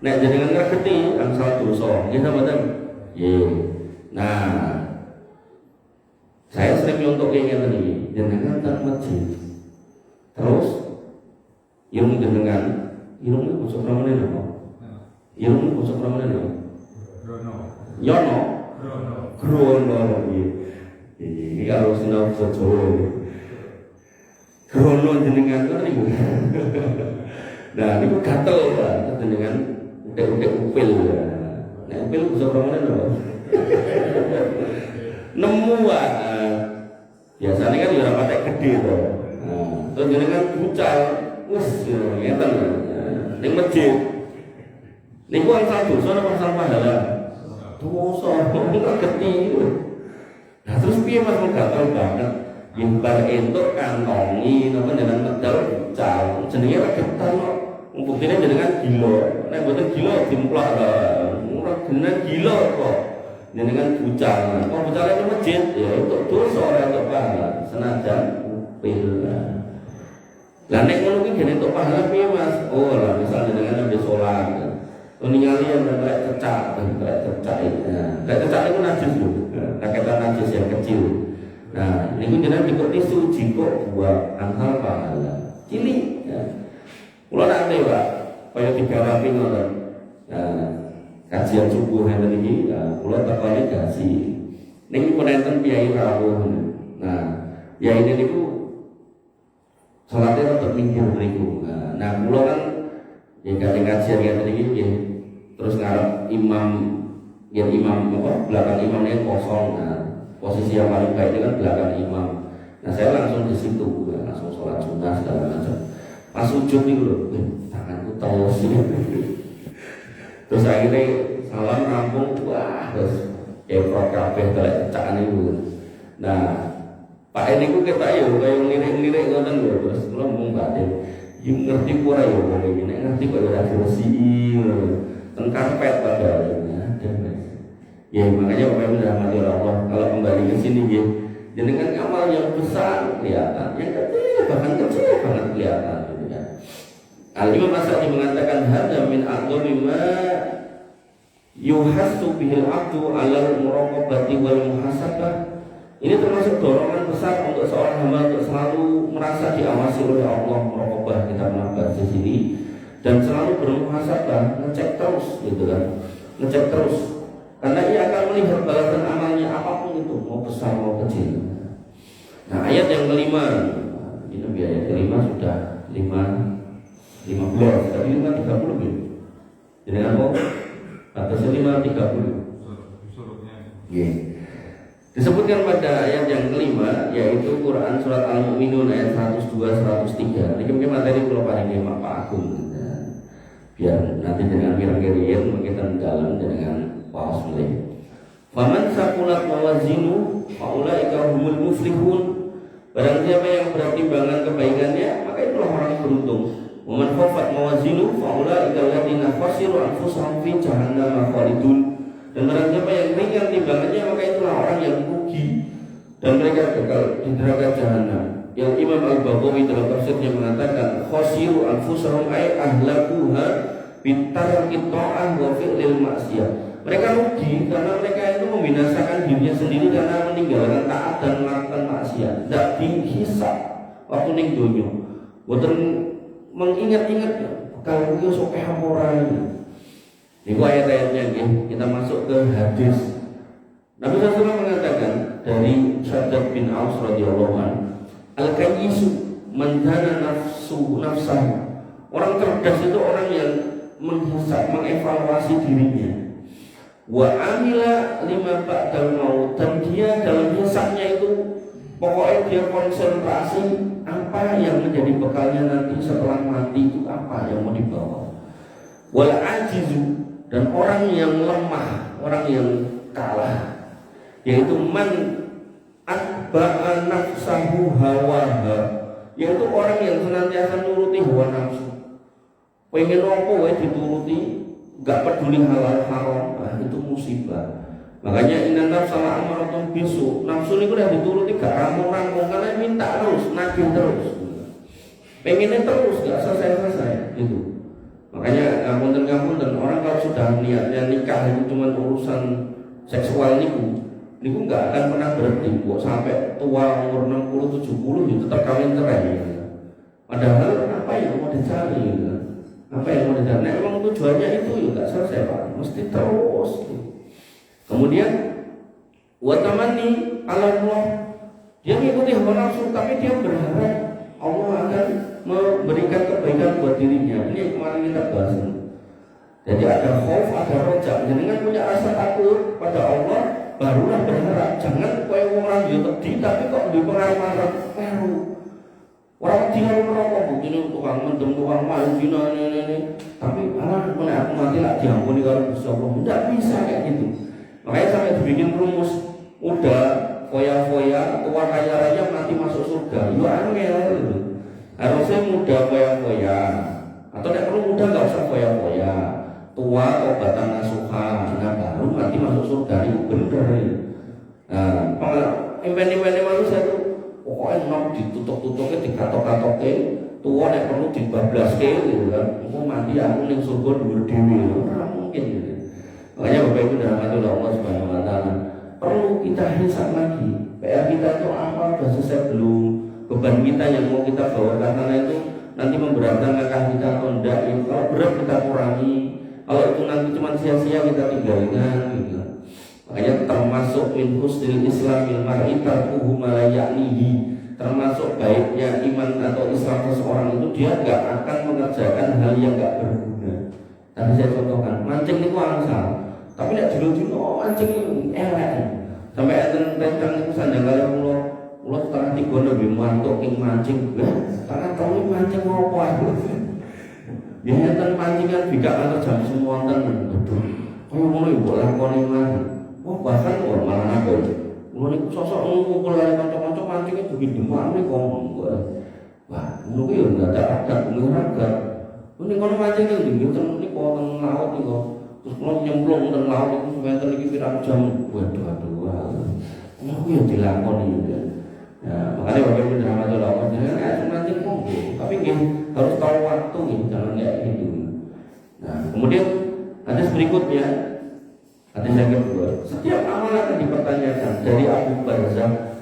Nek jenengan ngregeti angsal dosa, nggih ta mboten? Nggih. Nah, saya sering nyontok ngeten iki, jenengan teng masjid. Terus irung jenengan, irung basa pramane napa? Irung basa pramane napa? Yono. Grono iki kalau sinau Jawa. Grono jenengan niku. Nah, niku gatel Pak, jenengan utek-utek upil. Nek upil bisa promene lho. Nemu Pak. Biasanya kan ya ora patek gede to. Nah, terus jenengan bucal, wis ngeten. Ning masjid. Niku angsal dosa napa angsal pahala? Dosa, enggak geti. Nah terus piye Mas gatel banget? Yen bar entuk kantongi napa jenengan medal bucal. Jenenge ora getar kok. Buktine jenengan gila. Nek mboten gila dimplok lho. Ora jenengan gila kok. Jenengan bucal. Kok bucale nang masjid ya untuk dosa ora untuk pahala. Senajan upil. Lah nek ngono kuwi jenenge untuk pahala piye Mas? Oh lah misal jenengan ambil salat. Ningali yang kayak cecak, kayak cecak itu najis loh, raketan najis yang kecil. Nah, ini jenengan dikuti suci kok buat angkal pahala, cilik. Kalau nanti Pak, kayak 3 rapi ngoten. Kajian subuh yang ini, kalau terkali kasih. Ini penenten piai rawuh. Nah, ya ini niku salatnya tetap minggir niku. Nah, kalau kan yang kajian yang tadi ya, terus ngarep imam apa belakang imamnya kosong. Nah, posisi yang paling baik itu kan belakang imam. Nah, saya langsung di situ, langsung sholat sunnah segala macam. Pas sujud nih loh, tanganku tos sih. Terus akhirnya salam rampung, wah terus efrok kabeh telek cecaan itu. Nah, Pak ini ku kita yo kayak ngelirik-ngelirik ngoten lho, terus kula mung batin. Yang ngerti pura ya wong iki, nek ngerti kok ora bersih ten karpet padahal ada. Ya makanya Bapak Ibu dirahmati Allah, kalau kembali ke sini nggih, jenengan amal yang besar kelihatan, yang kecil bahkan kecil banget kelihatan gitu kan. Al-Imam As-Sa'di mengatakan hadza min aqdami ma yuhassu bihil 'abdu 'alal muraqabati wal muhasabah Ini termasuk dorongan besar untuk seorang hamba untuk selalu merasa diawasi oleh Allah, merokobah kita bahas di sini, dan selalu bermuhasabah, ngecek terus gitu kan, ngecek terus, karena ia akan melihat balasan amalnya apapun itu, mau besar mau kecil. Nah ayat yang kelima, ini ayat kelima sudah 15, tadi 5:30 ya. Jadi apa? Batasnya 5:30. Yeah. Disebutkan pada ayat yang kelima, yaitu Quran surat Al-Mu'minun ayat 102-103. Ini mungkin materi kalau paling Pak Agung, biar nanti dengan mirang-mirang kita dalam dengan paus mulai. Faman sakulat mawazinu faulaika humul muflihun. Barang siapa yang bertimbangan kebaikannya, maka itulah orang beruntung. Waman khafat mawazinu faulaika alladziina khasiru anfusahum fi jahannam khalidun. Dan barang siapa yang ringan timbangannya, maka itulah orang yang rugi dan mereka kekal di neraka jahanam. Yang Imam Al-Baghawi dalam tafsirnya mengatakan khasiru anfusahum ay ahlakuha bitarki ta'ah wa fi'lil maksiyah. Mereka rugi karena mereka itu membinasakan dirinya sendiri karena meninggalkan taat dan melakukan maksiat. Tidak dihisab waktu ning donya. Boten mengingat-ingat kalau itu sok hampura ini. Ini ayat-ayatnya kita masuk ke hadis. Nabi SAW mengatakan dari Syaddad bin Aus radhiyallahu anhu, al-kayyisu man dana nafsahu. Orang cerdas itu orang yang menghisab, mengevaluasi dirinya. Wa amila lima ba'dal maut, dan dia dalam hisabnya itu pokoknya dia konsentrasi apa yang menjadi bekalnya nanti setelah mati, itu apa yang mau dibawa. Wal ajizu, dan orang yang lemah, orang yang kalah, yaitu man atba'a nafsahu hawaha, yaitu orang yang senantiasa nuruti hawa nafsu. Pengen apa wae dituruti, enggak peduli halal haram, itu musibah. Makanya inna nafsala amaratun bisu, nafsu niku udah dituruti gak rampung-rampung, karena minta terus, nagih terus. Pengennya terus, gak selesai-selesai gitu. Makanya ngapunten dan orang kalau sudah niatnya nikah itu cuma urusan seksual niku nggak akan pernah berhenti. Kok sampai tua umur 60-70 itu tetap kawin cerai. Ya. Padahal apa yang mau dicari? Ya. Apa yang mau dicari? Nah, emang tujuannya itu ya nggak selesai Pak, mesti terus. Kemudian watamani ala Allah, dia mengikuti hawa nafsu tapi dia berharap Allah akan memberikan kebaikan buat dirinya. Ini yang kemarin kita bahas. Jadi ada khauf, ada roja. Jangan punya rasa takut pada Allah, barulah berharap. Jangan kayak orang dia tadi, tapi kok di pengarah-arah baru. Orang dia merokok begini, tukang mendem, tukang main, ini. Tapi mana aku mati lah diampuni kalau Gusti Allah. Tidak bisa kayak gitu. Makanya sampai dibikin rumus, udah foya-foya, tua kaya raya mati masuk surga. Itu angel. Harusnya muda foya-foya, atau tidak perlu muda nggak usah foya-foya, tua obatan nasuha, nah baru nanti masuk surga itu bener. Nah, kalau impen-impen manusia itu pokoknya enak ditutup-tutupnya, dikatok-katoknya, tua tidak perlu dibablaske gitu kan. Aku mandi aku ning surga dhuwur dhewe, ora mungkin gitu. Makanya Bapak Ibu dirahmati Allah Subhanahu wa taala, perlu kita hisab lagi. PR kita itu apa, sudah selesai belum? Beban kita yang mau kita bawa karena itu nanti memberatkan langkah kita atau enggak. Kalau berat kita kurangi, kalau itu nanti cuma sia-sia kita tinggalkan gitu. Makanya termasuk min husnil islamil mar'i tarkuhu ma la ya'nihi, termasuk baiknya iman atau Islam seseorang itu dia enggak akan mengerjakan hal yang enggak berguna. Tadi saya contohkan, mancing itu angsal, tapi nek dulu-dulu mancing elek. Sampai enten-enten itu sanjang Ulo setengah 3 lebih mantuk ing mancing, setengah tahun mancing ngopo aku. Ya enten pancingan bika antar jam semua enten betul. Kau ngono ibu lakoni mah. Wah bahkan kok malah aku. Ngono iku sosok ngumpul karo kanca-kanca mancingnya dugi demak niku. Wah, ngono ki yo ndak ada nguraga. Ini kono mancing iki nggih niku teng laut niku. Terus kula nyemplung teng laut niku sampeyan iki pirang jam. Waduh. Ngono yo dilakoni ya. Ya, makanya Bapak Ibu dirahmati Allah, jangan nanti monggo, tapi harus tahu waktu jangan kayak gitu. Nah, kemudian hadis berikutnya, hadis yang kedua, setiap amal akan dipertanyakan dari Abu Barzah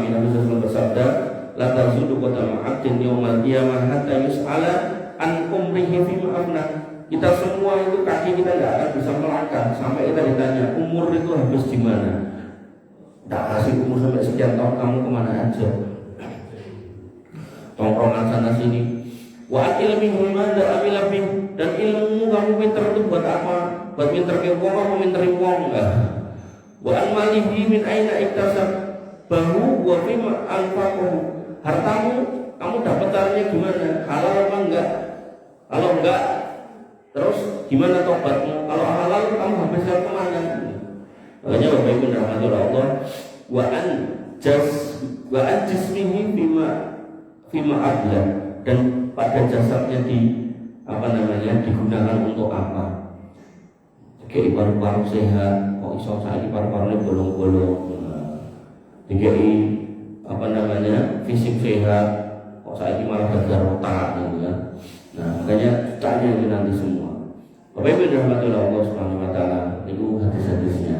Nabi SAW bersabda, la tazudu qadama 'abdin yaumal qiyamah hatta yus'ala an umrihi fima afna. Kita semua itu kaki kita tidak akan bisa melangkah sampai kita ditanya umur itu habis di mana. Tak kasih umur sampai sekian tahun, kamu kemana aja? Tongkrongan sana sini. Wa ilmihi madza amila bih, dan ilmu kamu pinter itu buat apa? Buat pinter ke wong apa pinter wong enggak? Wa amalihi min aina iktasab bahu wa fima anfaqahu. Hartamu kamu dapatannya gimana? Halal apa enggak? Kalau enggak, terus gimana tobatmu? Kalau halal kamu habiskan kemana? Makanya Bapak Ibu rahmati Allah, wa an jismihi fima adla, dan pada jasadnya digunakan untuk apa? Dikei paru-paru sehat, kok iso saiki paru-parunya bolong-bolong. Dikei fisik sehat, kok saiki malah gagal otak gitu kan. Nah, makanya tanya itu nanti semua. Bapak Ibu dirahmati Allah Subhanahu wa taala, itu hadis-hadisnya.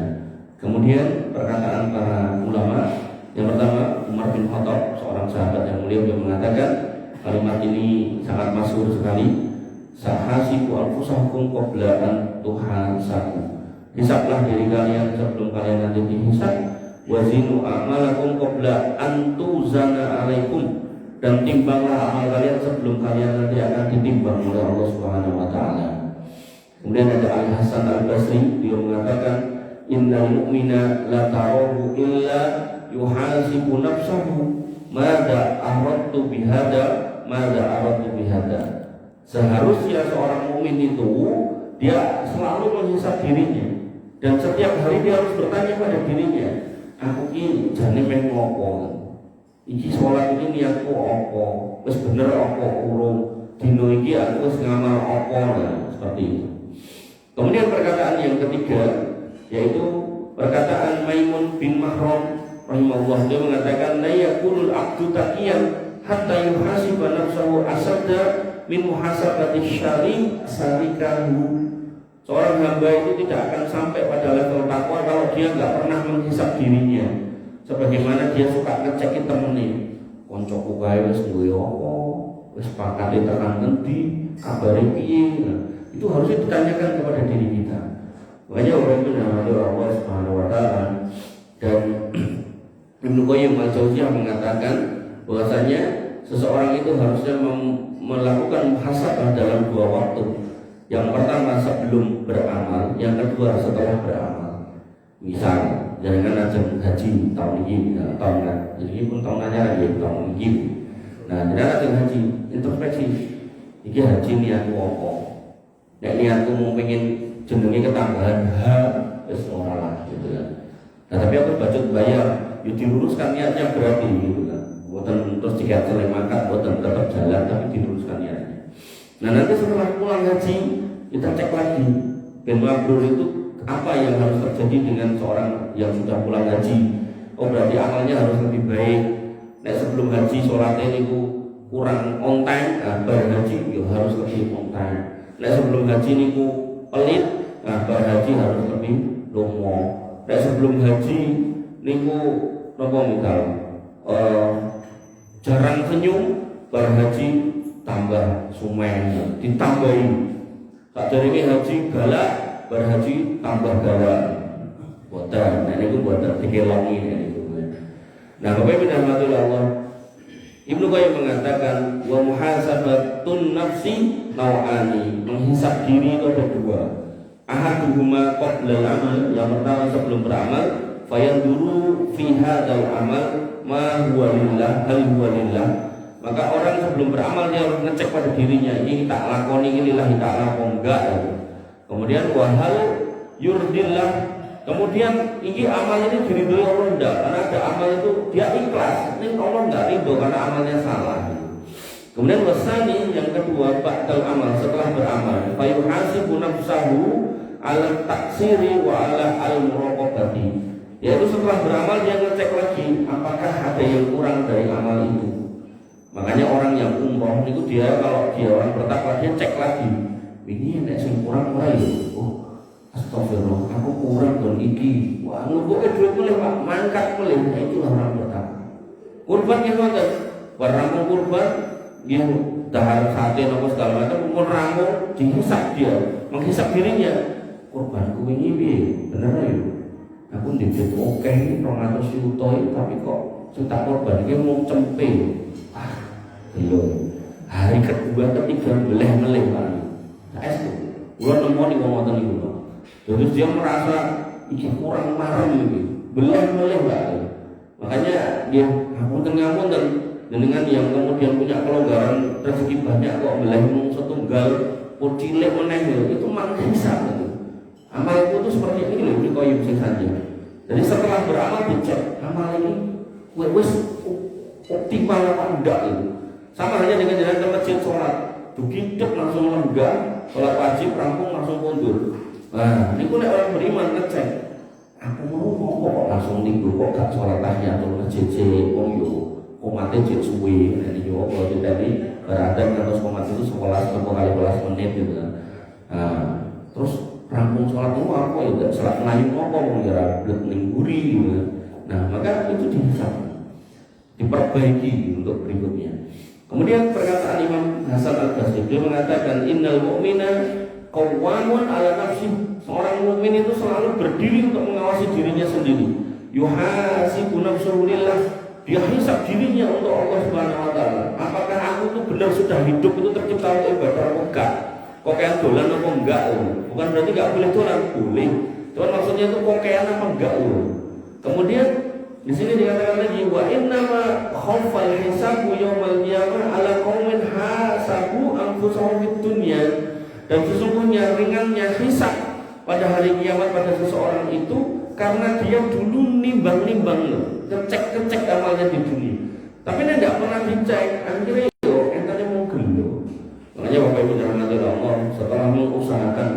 Kemudian perkataan para ulama, yang pertama Umar bin Khattab, seorang sahabat yang mulia, beliau mengatakan kalimat ini sangat masyhur sekali. Sahasibu anfusakum qabla an tuhasabu. Hisablah diri kalian sebelum kalian nanti dihisab. Wazinu a'malakum qabla an tuzana alaikum, dan timbanglah amal kalian sebelum kalian nanti akan ditimbang oleh Allah Subhanahu wa taala. Kemudian ada Al Hasan Al Basri, dia mengatakan innal mu'mina la tarahu illa yuhasibu nafsahu madza aradtu bihada. Seharusnya seorang mukmin itu dia selalu menghisab dirinya, dan setiap hari dia harus bertanya pada dirinya, aku ini jane meh ngopo? Iki sholat ini niatku apa? Wis bener apa urung? Dino iki aku wis ngamal apa? Nah, seperti itu. Kemudian perkataan yang ketiga, yaitu perkataan Maimun bin Mahram rahimahullah, dia mengatakan la yakunul abdu taqiyan hatta yuhasiba nafsahu asadda min muhasabati syari sarikahu. Seorang hamba itu tidak akan sampai pada level takwa kalau dia enggak pernah menghisab dirinya. Sebagaimana dia suka ngecekin temennya, koncoku gawe wis duwe apa, wis pakate tekan endi, kabare piye. Itu harusnya ditanyakan kepada diri kita. Makanya orang itu namanya Allah Subhanahu wa taala. Dan Ibnu Qayyim al-Jauziyah mengatakan bahwasanya seseorang itu harusnya melakukan muhasabah dalam dua waktu. Yang pertama sebelum beramal, yang kedua setelah beramal. Misal jangan aja haji tahun ini, tahun ini pun tahun anyar ya, tahun ini. Nah, jangan aja haji introspeksi. Iki haji niatku apa? Nek niatku mau pengen jenenge ketambahan wis ora lah gitu kan. Nah, tapi aku budget bayar, yo diluruskan niatnya berarti gitu kan. Boten terus dikasih makan, boten tetap jalan tapi diluruskan niatnya. Nah, nanti setelah pulang haji kita cek lagi ben mabrur itu apa yang harus terjadi dengan seorang yang sudah pulang haji. Oh, berarti amalnya harus lebih baik. Nek sebelum haji sholatnya itu kurang on time, nah, bar haji yo harus lebih on time. Nek sebelum haji niku pelit, nah bar haji harus lebih lomo. Nek sebelum haji niku napa misal jarang senyum, bar haji tambah sumen, ditambahi. Sakderenge haji galak, bar haji tambah galak. Boten, nek niku boten dikelongi niku. Nah, Bapak Ibu rahmati Allah, Ibnu Qayyim mengatakan wa muhasabatun nafsi nau'ani, menghisab diri itu ada dua. Ahaduhuma qabla al-amal, yang pertama sebelum beramal, fayanduru fi hadzal amal ma huwa lillah hal huwa lillah. Maka orang sebelum beramal dia harus ngecek pada dirinya, ini tak lakoni ini lillahi ta'ala apa enggak ya. Kemudian wa hal yurdillah, kemudian ini amal ini diridhoi Allah enggak, karena ada amal itu dia ikhlas, ini Allah enggak ridho karena amalnya salah. Kemudian wasani yang kedua ba'dal amal, setelah beramal fayuhasibu nafsahu ala taksiri wa ala al-muraqabati, yaitu setelah beramal dia ngecek lagi apakah ada yang kurang dari amal itu. Makanya orang yang umroh itu dia kalau dia orang bertakwa dia cek lagi, ini nek sing kurang ora ya. Oh, astagfirullah, aku kurang don iki. Wah, nunggu duit mulai Pak, mangkat mulai. Nah, itulah orang bertakwa. Kurban yang ngoten, warang kurban dia dahar sate nopo segala macam pun ramu dihisap dia, menghisap dirinya. Kurbanku ini piye? Bener ya? Aku ndek oke iki 200 juta tapi kok tak korban iki mau cempe. Belum. Hari kedua ketiga meleh-meleh Pak. Saya itu. Gua nemoni wong ngoten niku, Pak. Terus dia merasa iki kurang marem iki. Meleh-meleh Pak. Makanya dia ngapunten dengan yang kemudian punya kelonggaran rezeki banyak kok meleh mung setunggal cilik meneh itu mangsa gitu. Amalku itu seperti ini loh, ini koyum sing saja. Jadi setelah beramal dicek amal ini wis optimal apa enggak itu. Sama halnya dengan jalan ke masjid sholat, begitu langsung lenggah, sholat wajib rampung langsung mundur. Nah, ini pun orang beriman ngecek. Aku mau kok langsung minggu kok gak sholat tahiyatul masjid yo komate jek suwe. Nah ini yo kalau tadi berada terus komat itu 11 kali 11 menit gitu kan. Nah, terus rampung sholat itu apa ya? Sholat lain apa mau ya blet ning guri gitu. Nah, maka itu dihisab, diperbaiki untuk berikutnya. Kemudian perkataan Imam Hasan Al-Basri, dia mengatakan innal mu'mina qawwamun ala nafsi. Seorang mukmin itu selalu berdiri untuk mengawasi dirinya sendiri. Yuhasibu nafsuhu lillah. Dia hisab dirinya untuk Allah Subhanahu wa taala. Apakah aku itu benar sudah hidup itu tercipta untuk ibadah atau enggak? Kokean dolan apa enggak? Bukan berarti enggak boleh dolan, boleh. Cuman maksudnya itu kokean apa enggak? Kemudian di sini dikatakan lagi wa innama khaufal hisabu yaumal qiyamah ala qaumin hasabu anfusahum fid dunya. Dan sesungguhnya ringannya hisab pada hari kiamat pada seseorang itu karena dia dulu nimbang-nimbang loh, ngecek amalnya di dunia. Tapi dia tidak pernah dicek, akhirnya itu entahnya mau gelo. Makanya Bapak Ibu dirahmati Allah, setelah mengusahakan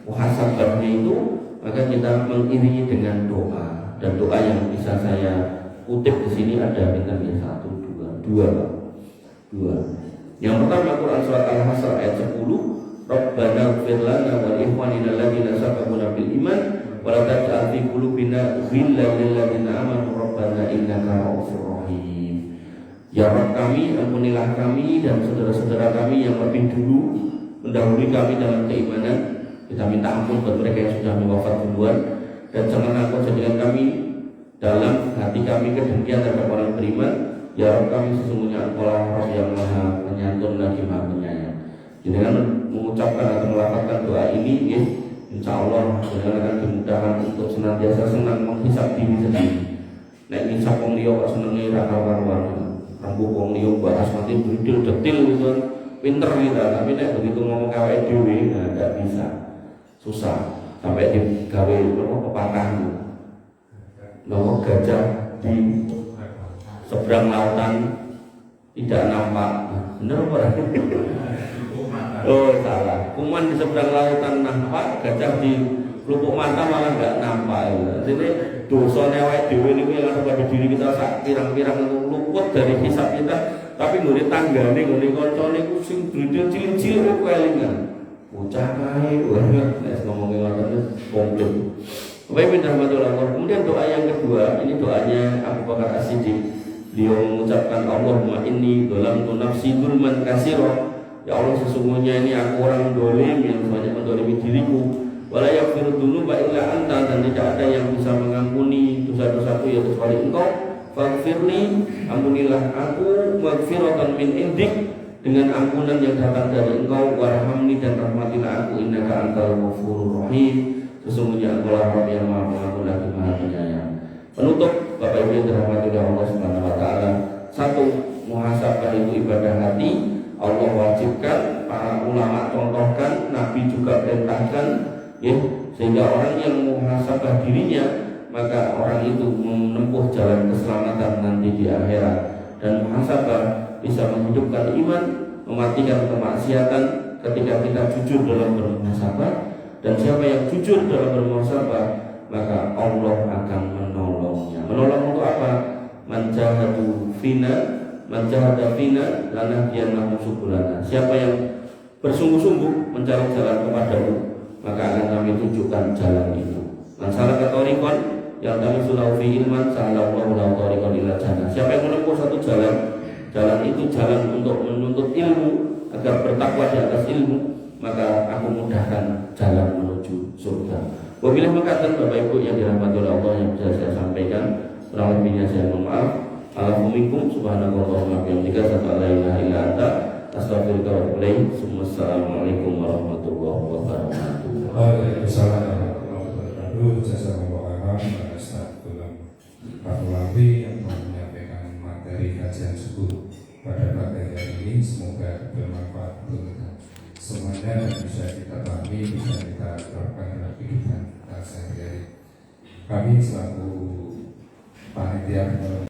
muhasabahnya itu, maka kita mengiringi dengan doa. Dan doa yang bisa saya kutip di sini ada bintang ya 1, 2. Yang pertama Quran surat Al-Hasr ayat 10, Rabbana ighfir lana wa li ikhwanina alladziina sabaquna bil iman wa la taj'al fi qulubina ghillan lil ladziina amanu rabbana innaka ra'ufur rahim. Ya Rabb kami, ampunilah kami dan saudara-saudara kami yang lebih dulu mendahului kami dalam keimanan. Kita minta ampun buat mereka yang sudah wafat duluan. Dan jangan engkau jadikan kami dalam hati kami kedengkian terhadap orang beriman. Ya Rabb kami, sesungguhnya Engkau lah Rabb yang maha penyantun lagi maha penyayang. Jadi dengan mengucapkan atau melafalkan doa ini ya, insya Allah akan dimudahkan untuk senantiasa senang menghisap diri sendiri. Nek ngisap wong liya kok senenge ra karuan. Rambut wong liya bahas mati detil gitu. Pinter kita, tapi nek begitu ngomong awake dhewe enggak bisa. Susah. Sampai digawe pepatah bahwa gajah di seberang lautan tidak nampak. Benar apa? Oh salah. Kuman di seberang lautan nampak, gajah di lubuk mata malah nggak nampak. Jadi dosanya awake dhewe niku yang ada pada diri kita sak pirang-pirang luput dari hisab kita, tapi ngene tanggane ngene kancane ku sing cilik-cilik kelingan. Bocah kae nek ngomongin ngoten komplit. Bapak Ibu rahmatullah. Kemudian doa yang kedua, ini doanya Abu Bakar As-Siddiq. Dia mengucapkan Allahumma inni dhalamtu nafsi dzulman katsira. Ya Allah, sesungguhnya ini aku orang dolim yang banyak mendolimi diriku. Wala yaghfiru dzunuba illa anta, dan tidak ada yang bisa mengampuni dosa-dosaku ya kecuali Engkau. Faghfirli, ampunilah aku maghfiratan min indik, dengan ampunan yang datang dari Engkau. Warhamni, dan rahmatilah aku, innaka antal ghafurur rahim, sesungguhnya Engkau lah Rabb yang maha pengampun lagi maha penyayang. Penutup Bapak Ibu yang dirahmati oleh Allah Subhanahu wa taala. Satu, muhasabah itu ibadah hati. Allah wajibkan, para ulama contohkan, Nabi juga perintahkan, ya, sehingga orang yang muhasabah dirinya, maka orang itu menempuh jalan keselamatan nanti di akhirat. Dan muhasabah bisa menghidupkan iman, mematikan kemaksiatan ketika kita jujur dalam bermuhasabah. Dan siapa yang jujur dalam bermuhasabah, maka Allah akan menolongnya. Menolong untuk apa? Manjahadu fina, manjahada fina, lanahdiyannahum subulana. Siapa yang bersungguh-sungguh mencari jalan kepadamu, maka akan kami tunjukkan jalan itu. Man salaka thariqan yang kami sulau fi ilman, sallallahu lahu thariqan ila jannah. Siapa yang menempuh satu itu jalan untuk menuntut ilmu agar bertakwa di atas ilmu, maka aku mudahkan jalan menuju surga. Wabillahi makatan Bapak Ibu yang dirahmati oleh Allah yang bisa saya sampaikan, kurang lebihnya saya mohon maaf. Alhamdulillah subhanakallahumma wa bihamdika asyhadu an la ilaha illa anta astaghfiruka wa atubu ilaik. Assalamualaikum warahmatullahi wabarakatuh. Waalaikumsalam warahmatullahi wabarakatuh. Jazakumullah khairan Ustaz Fathul Amri yang telah menyampaikan materi kajian subuh pada pagi hari ini. Semoga bermanfaat untuk kita semuanya dan bisa kita pahami, bisa kita terapkan dalam kehidupan kita sehari-hari. Kami selaku panitia